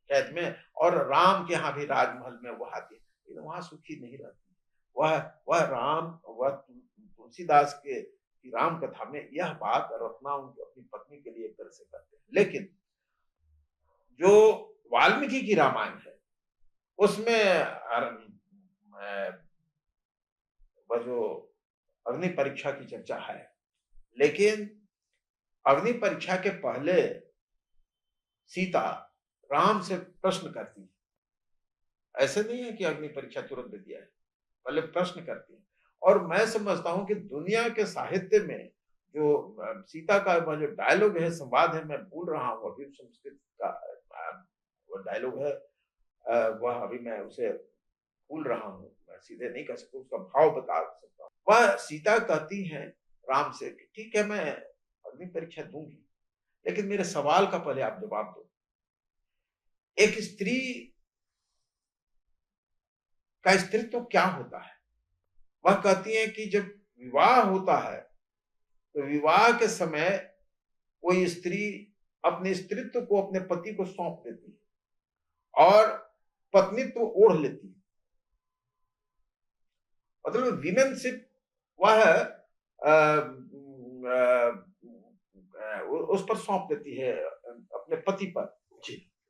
कैद में, और राम के यहाँ भी राजमहल में वह आती है, लेकिन वहां सुखी नहीं रहती। वह राम, वह तुलसीदास के राम कथा में यह बात रत्ना उनकी अपनी पत्नी के लिए कर से करते हैं। लेकिन जो वाल्मीकि की रामायण है उसमें वह जो अग्नि परीक्षा की चर्चा है, लेकिन अग्नि परीक्षा के पहले सीता राम से प्रश्न करती है। ऐसे नहीं है कि अग्नि परीक्षा तुरंत दे दिया है, पहले प्रश्न करती है। और मैं समझता हूं कि दुनिया के साहित्य में जो सीता का वह जो डायलॉग है, संवाद है, मैं भूल रहा हूँ अभी संस्कृत का वो डायलॉग है, वह अभी मैं उसे भूल रहा हूँ, मैं सीधे नहीं कह सकता, उसका भाव बता सकता हूँ। वह सीता कहती है राम से कि ठीक है मैं अग्नि परीक्षा दूंगी, लेकिन मेरे सवाल का पहले आप जवाब दो। एक स्त्री का स्त्रीत्व क्या होता है? वह कहती है कि जब विवाह होता है तो विवाह के समय कोई स्त्री अपने स्त्रीत्व को अपने पति को सौंप देती है और पत्नीत्व ओढ़ लेती है। मतलब विमेनशिप वह उस पर सौंप देती है अपने पति पर,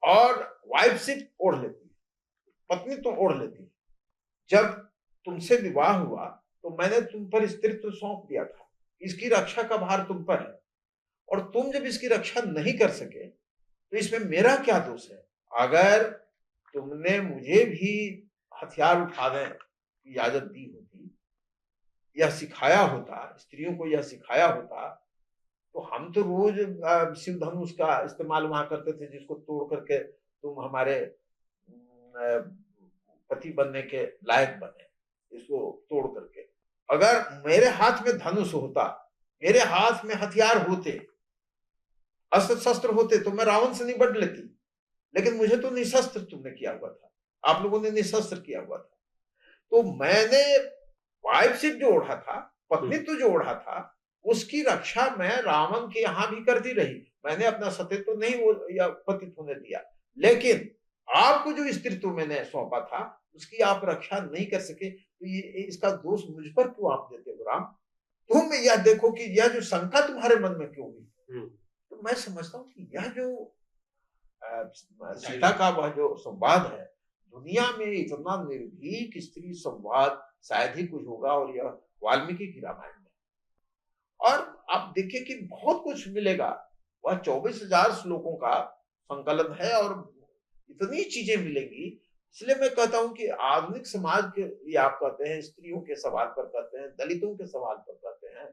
और वाइफशिप ओढ़ लेती है, पत्नी तो ओढ़ लेती है। जब तुमसे विवाह हुआ तो मैंने तुम पर स्त्रीत्व सौंप दिया था, इसकी रक्षा का भार तुम पर है, और तुम जब इसकी रक्षा नहीं कर सके तो इसमें मेरा क्या दोष है? अगर तुमने मुझे भी हथियार उठाने की इजाजत दी होती, यह सिखाया होता, स्त्रियों को यह सिखाया होता, तो हम तो रोज शिव धनुष का इस्तेमाल वहां करते थे, जिसको तोड़ करके तुम हमारे पति बनने के लायक बने, इसको तोड़ करके। अगर मेरे हाथ में धनुष होता, मेरे हाथ में हथियार होते, अस्त्र शस्त्र होते, तो मैं रावण से निपट लेती, लेकिन मुझे तो निशस्त्र तुमने किया हुआ था, आप लोगों ने निशस्त्र किया हुआ था। तो मैंने वाइफशिप जो ओढ़ा था, पत्नीत्व जो ओढ़ा था, उसकी रक्षा मैं रावण के यहां भी करती रही। मैंने अपना सतीत्व तो नहीं वो या पतित होने दिया, लेकिन आपको जो स्त्रीत्व मैंने सौंपा था उसकी आप रक्षा नहीं कर सके, तो ये इसका दोष मुझ पर क्यों आप देते हो राम? तुम यह देखो कि यह जो शंका तुम्हारे मन में क्यों हुई? तो मैं समझता हूँ कि यह जो सीता का वह जो संवाद है, दुनिया में इतना निर्भीक स्त्री संवाद शायद ही कुछ होगा, और यह वाल्मीकि की रामायण में। और आप देखिए कि बहुत कुछ मिलेगा, वह 24,000 श्लोकों का संकलन है और इतनी चीजें मिलेंगी। इसलिए मैं कहता हूं कि आधुनिक समाज के लिए आप कहते हैं, स्त्रियों के सवाल पर कहते हैं, दलितों के सवाल पर कहते हैं,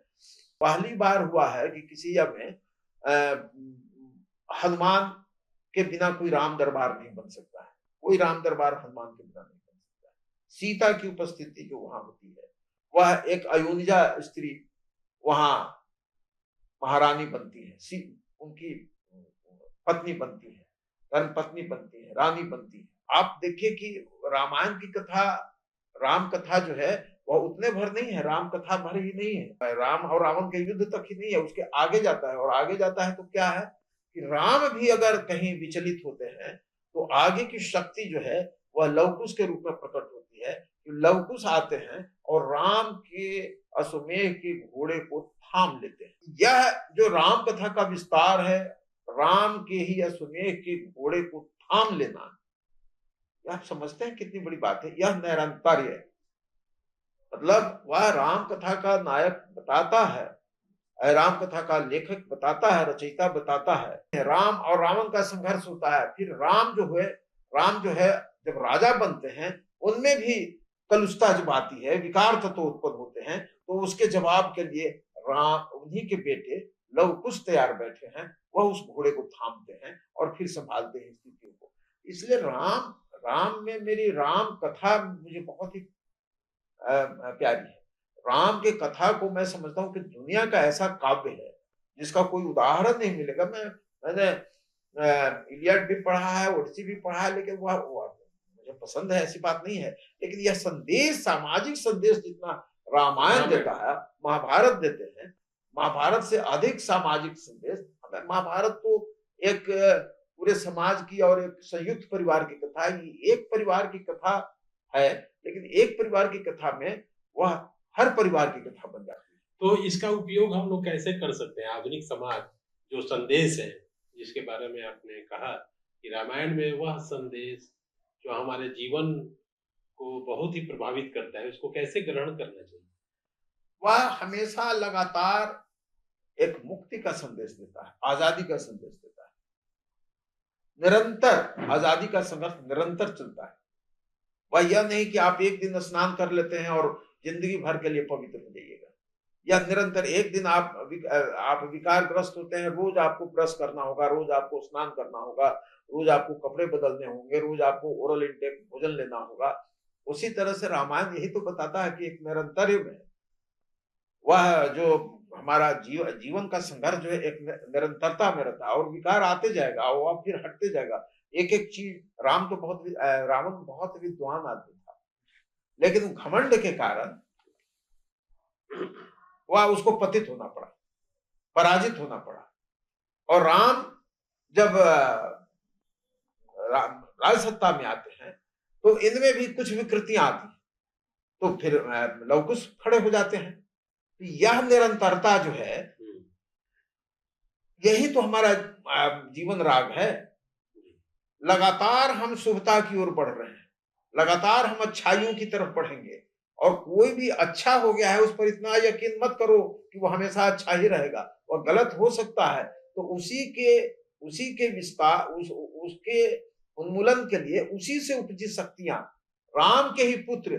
पहली बार हुआ है कि किसी में हनुमान के बिना कोई राम दरबार नहीं बन सकता है, कोई राम दरबार हनुमान के बिना नहीं बन सकता है। सीता की उपस्थिति जो वहां होती है, वह एक अयोनिजा स्त्री वहां महारानी बनती है, उनकी पत्नी बनती है, धर्म पत्नी बनती है, रानी बनती है। आप देखिए कि रामायण की कथा, राम कथा जो है वह उतने भर नहीं है, राम कथा भर ही नहीं है, राम और रावण के युद्ध तक ही नहीं है, उसके आगे जाता है। और आगे जाता है तो क्या है कि राम भी अगर कहीं विचलित होते हैं तो आगे की शक्ति जो है वह लवकुश के रूप में प्रकट होती है। लवकुश आते हैं और राम के अश्वमेध के घोड़े को थाम लेते हैं। यह जो राम कथा का विस्तार है, राम के ही अश्वमेध के घोड़े को थाम लेना, आप समझते हैं कितनी बड़ी बात है। यह निरंतर है, मतलब वह राम कथा का नायक बताता है, राम कथा का लेखक बताता है, रचयिता बताता है। राम और रावण का संघर्ष होता है, फिर राम जो है जब राजा बनते हैं उनमें भी कलुषता जब आती है, विकार तत्व उत्पन्न होते हैं, तो उसके जवाब के लिए राम, उन्हीं के बेटे लवकुश तैयार बैठे हैं, वह उस घोड़े को थामते हैं और फिर संभालते हैं स्थितियों को। इसलिए राम में मेरी राम कथा मुझे बहुत ही प्यारी है। राम के कथा को मैं समझता हूँ कि दुनिया का ऐसा काव्य है जिसका कोई उदाहरण नहीं मिलेगा। मैंने इलियड भी पढ़ा है, ओडिसी भी पढ़ा है, लेकिन वह मुझे पसंद है, ऐसी बात नहीं है। लेकिन यह संदेश, सामाजिक संदेश जितना रामायण देता है, महाभारत देते हैं, महाभारत से अधिक सामाजिक संदेश। महाभारत तो एक पूरे समाज की और एक संयुक्त परिवार की कथा है। एक परिवार की कथा है, लेकिन एक परिवार की कथा में वह हर परिवार की कथा बन जाती है।
तो इसका उपयोग हम लोग कैसे कर सकते हैं? आधुनिक समाज जो संदेश है जिसके बारे में आपने कहा कि रामायण में वह संदेश जो हमारे जीवन को बहुत ही प्रभावित करता है, उसको कैसे ग्रहण करना चाहिए?
वह हमेशा लगातार एक मुक्ति का संदेश देता है, आजादी का संदेश देता है। निरंतर आजादी का संघर्ष निरंतर चलता है। वह यह नहीं कि आप एक दिन स्नान कर लेते हैं और जिंदगी भर के लिए पवित्र हो जाइएगा, या निरंतर एक दिन आप विकारग्रस्त होते हैं, रोज आपको ब्रश करना होगा, रोज आपको स्नान करना होगा, रोज आपको कपड़े बदलने होंगे, रोज आपको ओरल इंटेक भोजन लेना होगा। उसी तरह से रामायण यही तो बताता है कि एक निरंतर में वह जो हमारा जीवन का संघर्ष जो है एक निरंतरता में रहता है, और विकार आते जाएगा और वह फिर हटते जाएगा। एक एक चीज, रावण बहुत विद्वान आदमी था, लेकिन घमंड के कारण वह उसको पतित होना पड़ा, पराजित होना पड़ा। और राम जब राज सत्ता में आते हैं तो इनमें भी कुछ विकृतियां आती हैं, तो फिर लवकुश खड़े हो जाते हैं। तो यह निरंतरता जो है, यही तो हमारा जीवन राग है। लगातार हम शुभता की ओर बढ़ रहे हैं, लगातार हम अच्छाइयों की तरफ बढ़ेंगे, और कोई भी अच्छा हो गया है उस पर इतना यकीन मत करो कि वो हमेशा अच्छा ही रहेगा, वह गलत हो सकता है। तो उसी के विस्तार, उसके उन्मूलन के लिए उसी से उपजी शक्तियां, राम के ही पुत्र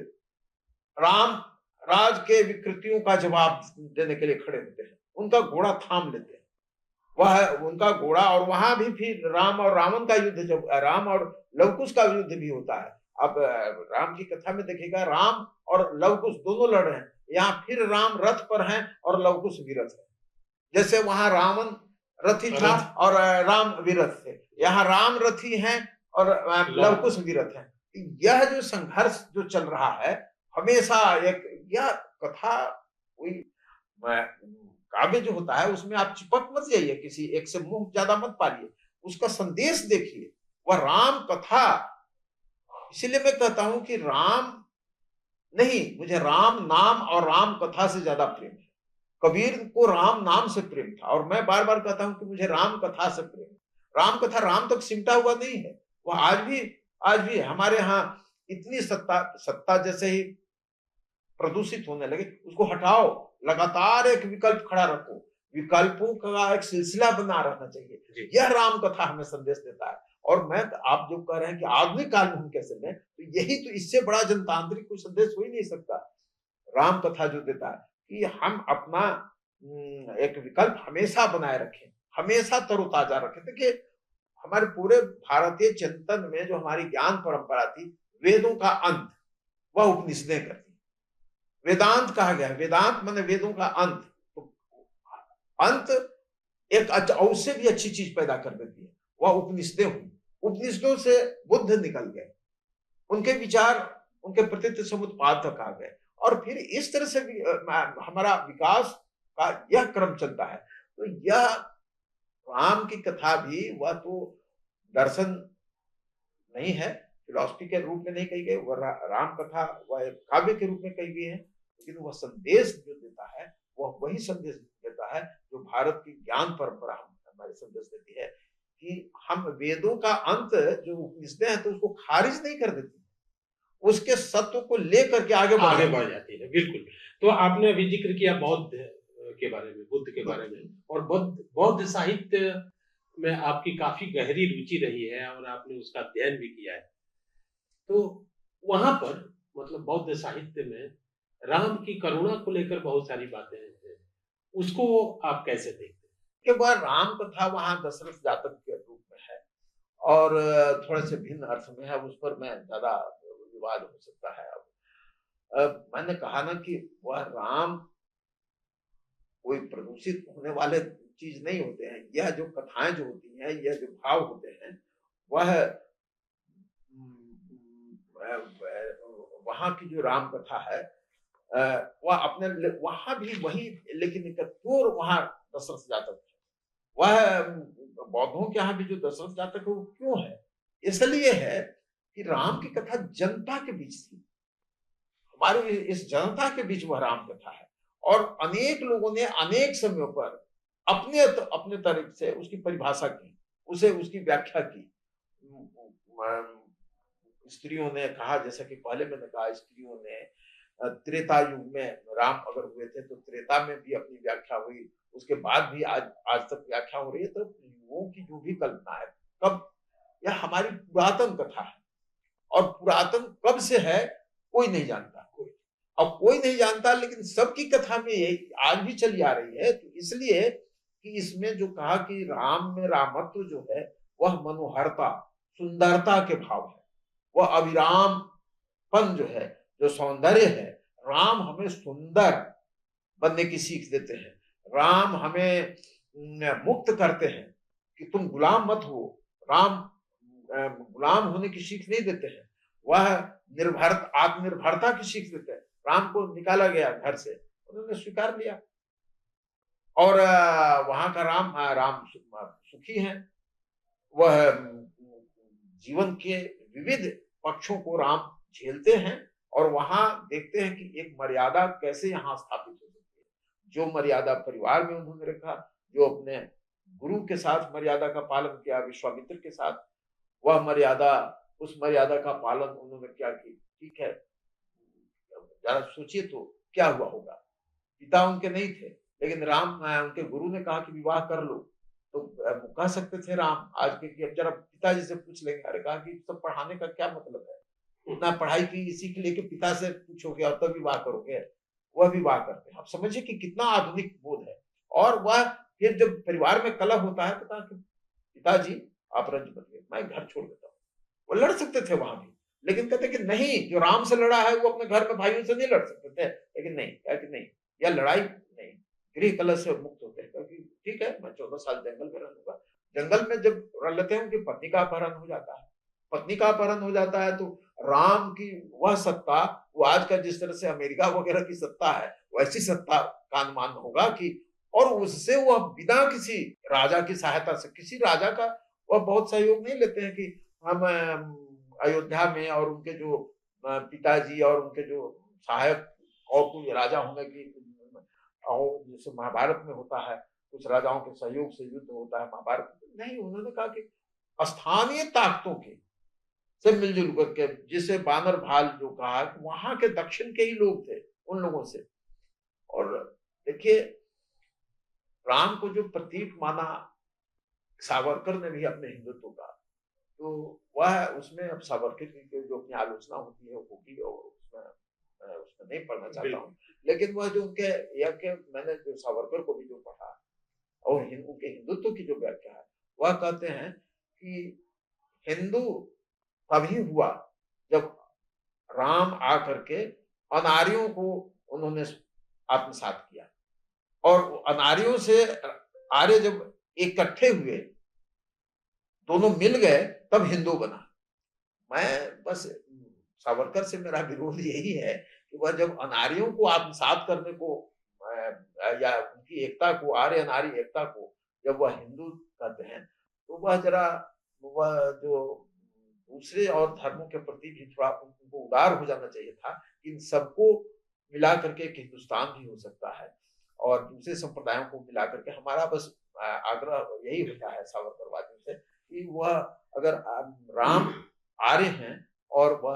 राम राज के विकृतियों का जवाब देने के लिए खड़े होते हैं, उनका घोड़ा थाम लेते हैं। वह उनका घोड़ा, और वहां भी फिर राम और रावण का युद्ध, जब राम और लवकुश का युद्ध भी होता है। अब राम की कथा में देखिएगा, राम और लवकुश दोनों लड़ रहे हैं, यहाँ फिर राम रथ पर हैं और लवकुश विरथ है। जैसे वहां रावण रथी था और राम विरथ थे, यहाँ राम रथी हैं और लवकुश विरथ हैं। यह जो संघर्ष जो चल रहा है हमेशा, यह कथा कोई काव्य जो होता है उसमें आप चिपक मत जाइए, किसी एक से मुंह ज्यादा मत पालिए, उसका संदेश देखिए, वह राम कथा। इसलिए मैं कहता हूं कि राम नहीं, मुझे राम नाम और राम कथा से ज्यादा प्रेम है। कबीर को राम नाम से प्रेम था, और मैं बार बार कहता हूं कि मुझे राम कथा से प्रेम है। राम कथा राम तक सिमटा हुआ नहीं है, वह आज भी हमारे यहाँ इतनी सत्ता जैसे ही प्रदूषित होने लगे, उसको हटाओ, लगातार एक विकल्प खड़ा रखो, विकल्पों का एक सिलसिला बना रहना चाहिए। यह राम कथा हमें संदेश देता है। और आप जो कह रहे हैं कि आधुनिक काल में हम कैसे लें, तो यही तो, इससे बड़ा जनतांत्रिक कोई संदेश हो ही नहीं सकता। राम कथा जो देता है कि हम अपना एक विकल्प हमेशा बनाए रखें, हमेशा तरोताजा रखें। देखिए, हमारे पूरे भारतीय चिंतन में जो हमारी ज्ञान परंपरा थी, वेदों का अंत वह उपनिषदें करती। वेदांत कहा गया है, वेदांत माने वेदों का अंत। तो अंत एक अच्छा, उससे भी अच्छी चीज पैदा कर देती है, वह उपनिषदें हुई। उपनिषदों से बुद्ध निकल गए, उनके विचार उनके प्रतीत समुत्पाद तक आ गए, और फिर इस तरह से भी हमारा विकास का यह क्रम चलता है। तो यह राम की कथा भी वह तो दर्शन नहीं है, फिलॉसफी के रूप में नहीं कही गई, वह राम कथा वह काव्य के रूप में कही गई है, लेकिन वह संदेश जो देता है वह वही संदेश देता है जो भारत की ज्ञान परंपरा हमारे संदेश देती है, कि हम वेदों का अंत जो उपनिषदें हैं तो उसको खारिज नहीं कर देती, उसके सत्व को लेकर के आगे
बढ़ जाती है। बिल्कुल। तो आपने अभी जिक्र किया बौद्ध के बारे में, बुद्ध के बारे में, और बौद्ध साहित्य में आपकी काफी गहरी रुचि रही है और आपने उसका अध्ययन भी किया है। तो वहां पर मतलब बौद्ध साहित्य में राम की करुणा को लेकर बहुत सारी बातें हैं, उसको आप कैसे देखते हैं?
कि वह राम कथा वहां दशरथ जातक के रूप में है और थोड़े से भिन्न अर्थ में है, उस पर मैं ज्यादा विवाद हो सकता है। अब मैंने कहा ना कि वह राम कोई प्रदूषित होने वाले चीज नहीं होते हैं, यह जो कथाएं जो होती हैं, यह जो भाव होते हैं, वह वहां की जो राम कथा है वह अपने वहां भी वही, लेकिन वहां दशरथ जातक है। वह बौद्धों के यहाँ भी जो दशरथ जातक है वो क्यों है? इसलिए है कि राम की कथा जनता के बीच थी, हमारे इस जनता के बीच वह राम कथा है, और अनेक लोगों ने अनेक समयों पर अपने अपने तरीके से उसकी परिभाषा की, उसे उसकी व्याख्या की। स्त्रियों ने कहा, जैसा कि पहले मैंने कहा, स्त्रियों ने त्रेता युग में राम अगर हुए थे तो त्रेता में भी अपनी व्याख्या हुई, उसके बाद भी आज तक व्याख्या हो रही है। तो युगों की जो भी कल्पना है, कब यह हमारी पुरातन कथा है, और पुरातन कब से है कोई नहीं जानता, अब कोई नहीं जानता, लेकिन सबकी कथा में यही आज भी चली आ रही है। तो इसलिए कि इसमें जो कहा कि राम में रामत्व जो है वह मनोहरता, सुंदरता के भाव है, वह अविरामपन जो है, जो सौंदर्य है। राम हमें सुंदर बनने की सीख देते हैं, राम हमें मुक्त करते हैं कि तुम गुलाम मत हो। राम गुलाम होने की सीख नहीं देते हैं, वह आत्मनिर्भरता की सीख देते हैं। राम को निकाला गया घर से, उन्होंने स्वीकार लिया, और वहां का राम सुखी है। वह जीवन के विविध पक्षों को राम झेलते हैं, और वहां देखते हैं कि एक मर्यादा कैसे यहाँ स्थापित हो सकती है। जो मर्यादा परिवार में उन्होंने रखा, जो अपने गुरु के साथ मर्यादा का पालन किया, विश्वामित्र के साथ, वह मर्यादा, उस मर्यादा का पालन उन्होंने क्या की। ठीक है, जरा सोचिए तो क्या हुआ होगा। पिता उनके नहीं थे, लेकिन राम उनके गुरु ने कहा कि विवाह कर लो, तो कह सकते थे राम आज के, जरा पिताजी से पूछ लेंगे, अरे कहा कि सब पढ़ाने का क्या मतलब है, उतना पढ़ाई की इसी के लिए कि पिता से पूछोगे और तब विवाह करोगे। वह विवाह करते हैं। आप समझिए कि कितना आधुनिक बोध है। और वह फिर जब परिवार में कलह होता है तो कहा कि पिताजी आप रंज मत लीजिए, मैं घर छोड़ देता हूँ। वो लड़ सकते थे वहां भी, लेकिन कहते कि नहीं, जो राम से लड़ा है वो अपने घर में भाइयों से नहीं लड़ सकते थे। लेकिन नहीं, क्या कि नहीं, यह लड़ाई नहीं, गृह कलह से मुक्त होते हैं। क्योंकि ठीक है, मैं 14 साल जंगल में रहूंगा, जंगल में जब रह लेते हैं, उनकी पत्नी का अपहरण हो जाता है। पत्नी का अपहरण हो जाता है तो राम की वह सत्ता, वो आज का जिस तरह से अमेरिका वगैरह की सत्ता है, वैसी सत्ता का अनुमान होगा कि, और उससे वह बिना किसी राजा की सहायता से, किसी राजा का वह बहुत सहयोग नहीं लेते हैं कि हम अयोध्या में और उनके जो पिताजी और उनके जो सहायक और कोई राजा होने की, जैसे महाभारत में होता है, कुछ राजाओं के सहयोग से युद्ध होता है महाभारत में। नहीं, उन्होंने कहा कि स्थानीय ताकतों के से मिलजुल करके, जिसे बानर भाल जो कहा, वहां के दक्षिण के ही लोग थे, उन लोगों से। और देखिए, राम को जो प्रतीक माना सावरकर ने भी अपने हिंदुत्व का, तो वह उसमें, अब सावरकर की जो अपनी आलोचना होती है होगी, और उसमें नहीं पढ़ना चाहता हूँ, लेकिन वह जो उनके, या के मैंने जो सावरकर को भी जो पढ़ा और उनके हिंदुत्व की जो व्याख्या है, वह कहते हैं कि हिंदू तभी हुआ जब राम आकर के अनार्यों को उन्होंने आत्मसात किया, और अनार्यों से आर्य जब इकट्ठे हुए, दोनों मिल गए, तब हिंदू बना। मैं बस सावरकर से मेरा विरोध यही है कि वह जब अनार्यों को आत्मसात करने को या उनकी एकता को, आर्य अनार्य एकता को जब वह हिंदू कहते हैं, तो वह जरा वह जो दूसरे और धर्मों के प्रति भी थोड़ा उनको उदार हो जाना चाहिए था। इन सबको मिला करके एक हिंदुस्तान भी हो सकता है और दूसरे संप्रदायों को मिला करके। हमारा बस आग्रह यही होता है सावरकरवादियों से कि वह अगर राम आर्य हैं, और वह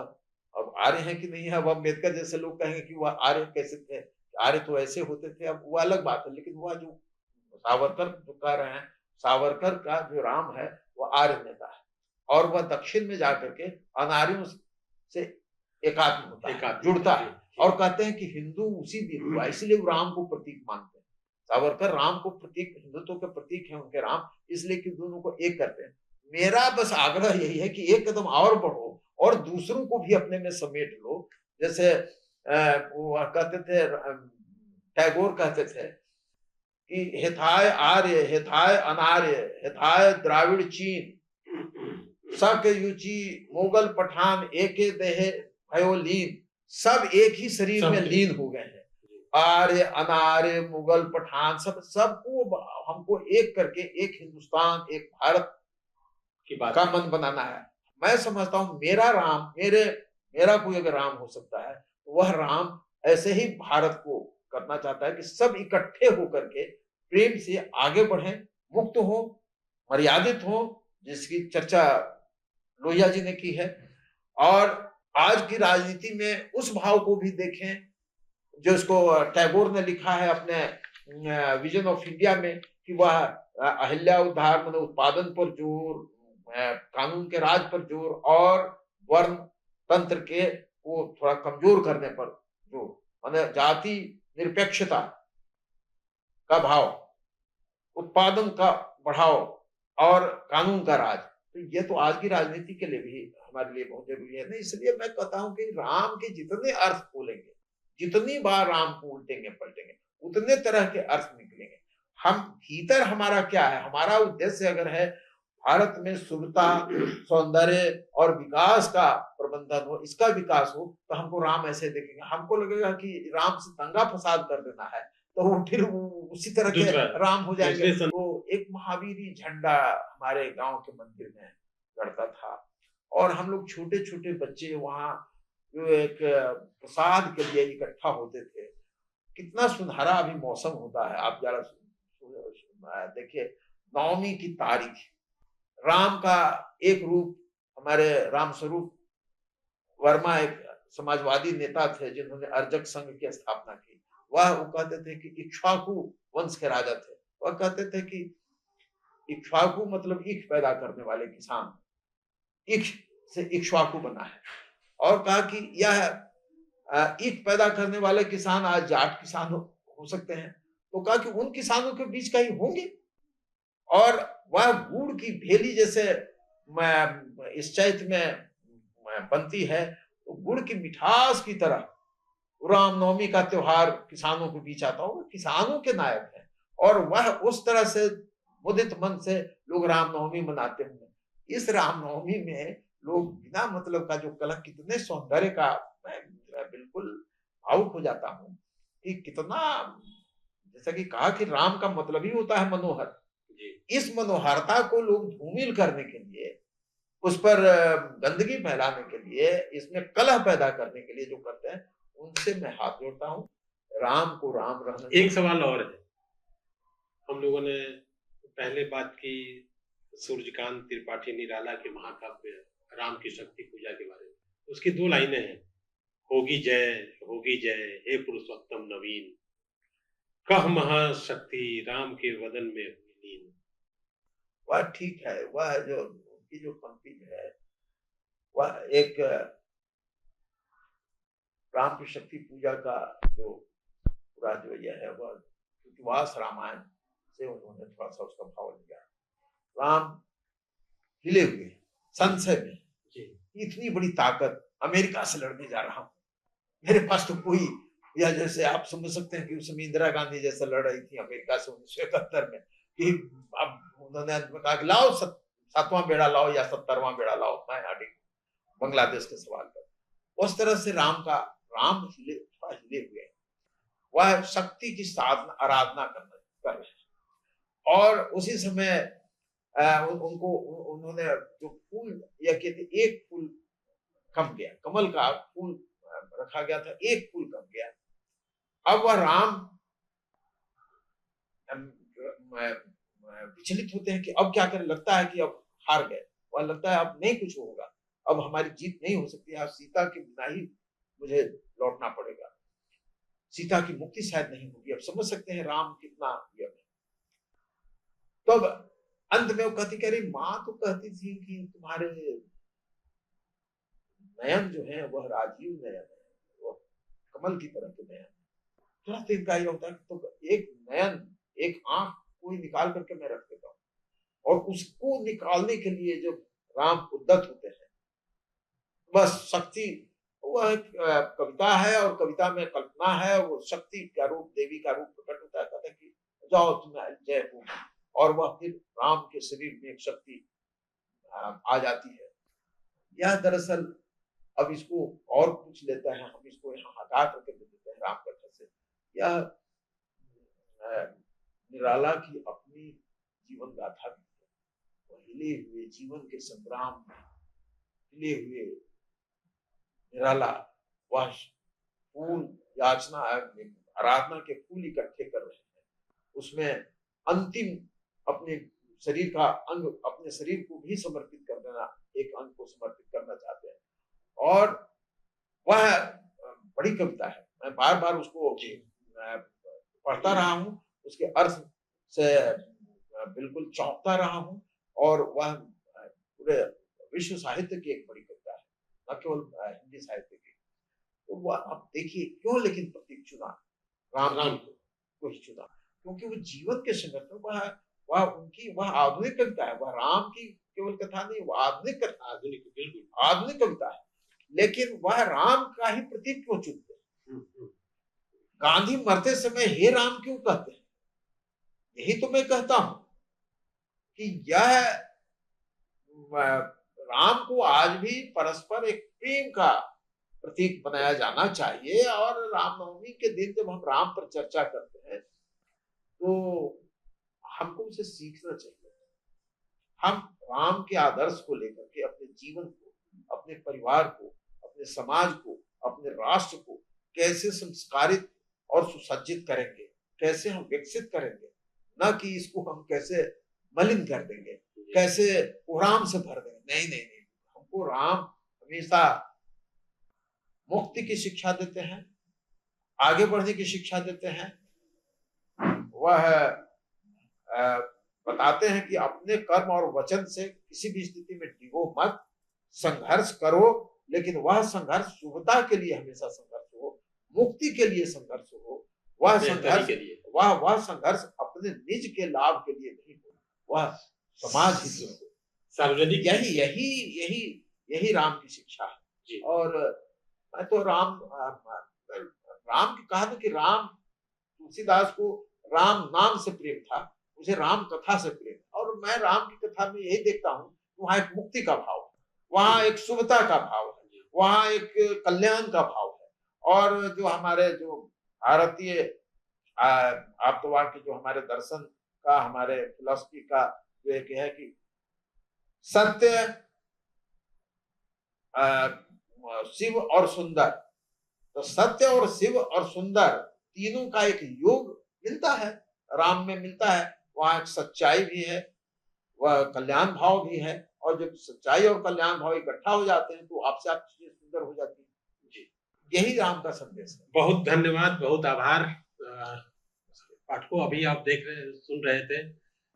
अब आर्य हैं कि नहीं है, वह अम्बेडकर जैसे लोग कहेंगे कि वह आर्य कैसे थे, आर्य तो ऐसे होते थे, अब वो अलग बात है। लेकिन वह जो सावरकर जो कह रहे हैं, सावरकर का जो राम है वह आर्य नेता है और वह दक्षिण में जाकर के अनार्यों से एकात्म होता है, जुड़ता है और कहते हैं कि हिंदू उसी दिन हुआ, इसलिए वो राम को प्रतीक मानते हैं। सावरकर राम को प्रतीक, हिंदुत्व के प्रतीक है उनके राम, इसलिए कि दोनों को एक करते हैं। मेरा बस आग्रह यही है कि एक कदम और बढ़ो और दूसरों को भी अपने में समेट लो। जैसे वो कहते थे, टैगोर कहते थे कि हेथाय आर्य, हेथाय अनार्य, हेथाय द्राविड़ चीन, सक युचि मोगल पठान एके देहे भयो लीन। सब एक ही शरीर में लीन हो गए हैं। आर्य अनार्य मुगल पठान सबको हमको एक करके एक हिंदुस्तान, एक भारत की बात का मन बनाना है। मैं समझता हूं मेरा राम, मेरा कोई अगर राम हो सकता है तो वह राम ऐसे ही भारत को करना चाहता है कि सब इकट्ठे होकर के प्रेम से आगे बढ़ें, मुक्त हो, मर्यादित हो, जिसकी चर्चा लोहिया जी ने की है। और आज की राजनीति में उस भाव को भी देखें जो इसको टैगोर ने लिखा है अपने विजन ऑफ इंडिया में कि वह अहिल्या उद्धार मतलब उत्पादन पर जोर, कानून के राज पर जोर और वर्ण तंत्र के को थोड़ा कमजोर करने पर जोर, माने जाति निरपेक्षता का भाव, उत्पादन का बढ़ाओ और कानून का राज। तो ये तो आज की राजनीति के लिए भी हमारे लिए बहुत जरूरी है ना। इसलिए मैं कहता हूं कि राम के जितने अर्थ खोलेंगे, जितनी बार राम को उल्टेंगे पलटेंगे, उतने तरह के अर्थ निकलेंगे। हम भीतर हमारा क्या है, हमारा उद्देश्य अगर है भारत में शुभता, सौंदर्य और विकास का प्रबंधन हो, इसका विकास हो, तो हमको राम ऐसे देखेंगे। हमको लगेगा कि राम से दंगा फसाद कर देना है तो वो फिर उसी तरह के राम हो जाएंगे। तो एक महावीरी झंडा हमारे गांव के मंदिर में गड़ता था और हम लोग छोटे छोटे बच्चे वहां जो एक प्रसाद के लिए इकट्ठा होते थे। कितना सुनहरा अभी मौसम होता है, आप जरा देखिए। नवमी की तारीख, राम का एक रूप, हमारे राम स्वरूप वर्मा एक समाजवादी नेता थे जिन्होंने अर्जक संघ की स्थापना की। वह वो कहते थे कि इक्ष्वाकु वंश के राजा थे। वह कहते थे कि इक्ष्वाकु मतलब ईख पैदा करने वाले किसान, ईख से इक्ष्वाकु बना है। और कहा कि यह ईख पैदा करने वाले किसान आज जाट किसान हो सकते हैं, तो कहा कि उन किसानों के बीच कहीं होंगे। और वह गुड़ की भेली जैसे इस चैत में बनती है, तो गुड़ की मिठास की तरह रामनवमी का त्योहार किसानों के बीच आता हो, किसानों के नायक है। और वह उस तरह से मुदित मन से लोग रामनवमी मनाते होंगे। इस रामनवमी में लोग बिना मतलब का जो कलह, कितने सौंदर्य का, मैं बिल्कुल भावुक हो जाता हूँ कि कितना, जैसा कि कहा कि राम का मतलब ही होता है मनोहर। इस मनोहरता को लोग धूमिल करने के लिए, उस पर गंदगी फैलाने के लिए, इसमें कलह पैदा करने के लिए जो करते हैं, उनसे मैं हाथ जोड़ता हूँ। राम को राम रहना।
एक सवाल और है, हम लोगों ने पहले बात की सूर्यकांत त्रिपाठी निराला के महाकाव्य राम की शक्ति पूजा के बारे में। उसकी 2 लाइनें हैं, होगी जय हे पुरुषोत्तम नवीन, कह महाशक्ति राम के वदन में हुई लीन।
वह ठीक है, वह जो उनकी जो पंक्ति है, वह एक राम की शक्ति पूजा का जो पूरा जो यह है, वह कृतवास रामायण से उन्होंने थोड़ा सा उसका भाव लिया। राम हिले हुए संशय में, इतनी बड़ी ताकत, अमेरिका से लड़ने जा रहा हूं, मेरे पास तो कोई, या जैसे आप समझ सकते हैं कि उस समय इंदिरा गांधी जैसे लड़ रही थी अमेरिका से 1971 में, कि अब उन्होंने अंत में कहा कि लाओ 7वां बेड़ा लाओ या 70वां बेड़ा लाओ, मैं अड़ी बांग्लादेश के सवाल पर। उस तरह से राम हिले हुए हैं, वह शक्ति की साधना आराधना कर रहे हैं। और उसी समय उनको उन्होंने जो फूल या कहते एक फूल कम गया, कमल का फूल रखा गया था, एक फूल कम गया। अब वह राम विचलित होते हैं कि अब क्या करें, लगता है कि अब हार गए, वह लगता है अब नहीं कुछ होगा, अब हमारी जीत नहीं हो सकती है, सीता के बिना ही मुझे लौटना पड़ेगा, सीता की मुक्ति शायद नहीं होगी। अब समझ सकते हैं राम कितना यह। तो अब अंत में वो कहती, कह रही माँ तो कहती थी कि तुम्हारे नयन जो है वह राजीव नयन है, वह कमल की तरह के नयन। तुरंत इनका यह होता है तो एक नयन, एक आंख कोई निकाल करके मैं रख देता हूँ। और उसको निकालने के लिए जब राम उद्यत होते हैं, बस शक्ति, वह कविता है और कविता में कल्पना है, वो शक्ति का रूप, देवी का रूप प्रकट होता है, कहते हैं कि जाओ तुम्हें जय हो, और वह फिर राम के शरीर में एक शक्ति आ जाती है। यह दरअसल अब इसको और पूछ लेते हैं, हम इसको यहाँ हटा करके देते हैं राम कथा से। यह निराला की अपनी जीवन गाथा भी है, वह हिले हुए जीवन के संग्राम में हिले हुए निराला, वह फूल याचना आराधना के फूल इकट्ठे कर रहे हैं, उसमें अंतिम अपने शरीर का अंग, अपने शरीर को भी समर्पित कर देना, एक अंग को समर्पित करना चाहते हैं। और वह बड़ी कविता है, मैं बार बार उसको पढ़ता रहा हूँ, उसके अर्थ से बिल्कुल चौंकता रहा हूँ, और वह पूरे विश्व साहित्य की एक बड़ी कविता है, न केवल हिंदी साहित्य की। तो वह आप देखिए क्यों लेकिन प्रतीक चुना, राम को ही चुना, क्योंकि वो जीवन के संघर्ष में वह उनकी वह आधुनिक कविता है, वह राम की केवल कथा नहीं, वह आधुनिक कथा, आधुनिक कविता है, लेकिन वह राम का ही प्रतीक क्यों चुनते हैं? गांधी मरते समय हे राम क्यों कहते हैं? यही तो मैं कहता हूं कि यह राम को आज भी परस्पर एक प्रेम का प्रतीक बनाया जाना चाहिए। और रामनवमी के दिन जब हम राम पर चर्चा करते हैं तो हमको उसे सीखना चाहिए। हम राम के आदर्श को लेकर के अपने जीवन को, अपने परिवार को, अपने समाज को, अपने राष्ट्र को कैसे संस्कारित और सुसज्जित करेंगे, कैसे हम विकसित करेंगे, न कि इसको हम कैसे मलिन कर देंगे, कैसे कुरान से भर देंगे। नहीं नहीं नहीं, हमको राम हमेशा मुक्ति की शिक्षा देते हैं, आगे बढ़ने की शिक्षा देते हैं। वह बताते हैं कि अपने कर्म और वचन से किसी भी स्थिति में डिगो मत, संघर्ष करो, लेकिन वह संघर्ष शुभता के लिए हमेशा संघर्ष हो, मुक्ति के लिए संघर्ष हो। वह संघर्ष अपने निज के लाभ के लिए नहीं हो, वह समाज हित हो, सार्वजनिक। यही राम की शिक्षा है। और मैं तो राम की कहा था कि राम, तुलसीदास को राम नाम से प्रेम था, मुझे राम कथा से प्रेम, और मैं राम की कथा में यही देखता हूँ, वहां एक मुक्ति का भाव है, वहां एक शुभता का भाव है, वहां एक कल्याण का भाव है। और जो हमारे जो भारतीय आप्तवाद के जो हमारे दर्शन का, हमारे फिलॉसफी का जो एक है कि सत्य, शिव और सुंदर, तो सत्य और शिव और सुंदर तीनों का एक योग मिलता है, राम में मिलता है। वहां एक सच्चाई भी है, वह कल्याण भाव भी है, और जब सच्चाई और कल्याण भाव इकट्ठा हो जाते हैं तो आपसे आप चीजें सुंदर हो जाती है। जी, यही राम का संदेश है।
बहुत धन्यवाद, बहुत आभार पाठकों। अभी आप सुन रहे थे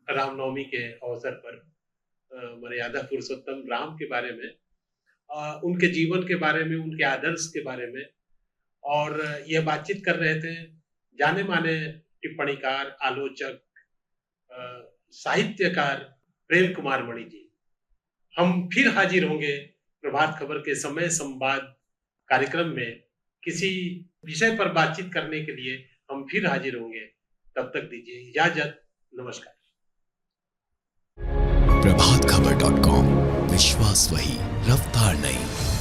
रामनवमी के अवसर पर मर्यादा पुरुषोत्तम राम के बारे में, उनके जीवन के बारे में, उनके आदर्श के बारे में, और यह बातचीत कर रहे थे जाने माने टिप्पणीकार, आलोचक, साहित्यकार प्रेम कुमार मणि जी। हम फिर हाजिर होंगे प्रभात खबर के समय संवाद कार्यक्रम में, किसी विषय पर बातचीत करने के लिए हम फिर हाजिर होंगे। तब तक दीजिए इजाजत, नमस्कार।
प्रभात खबर .com, विश्वास वही, रफ्तार नहीं।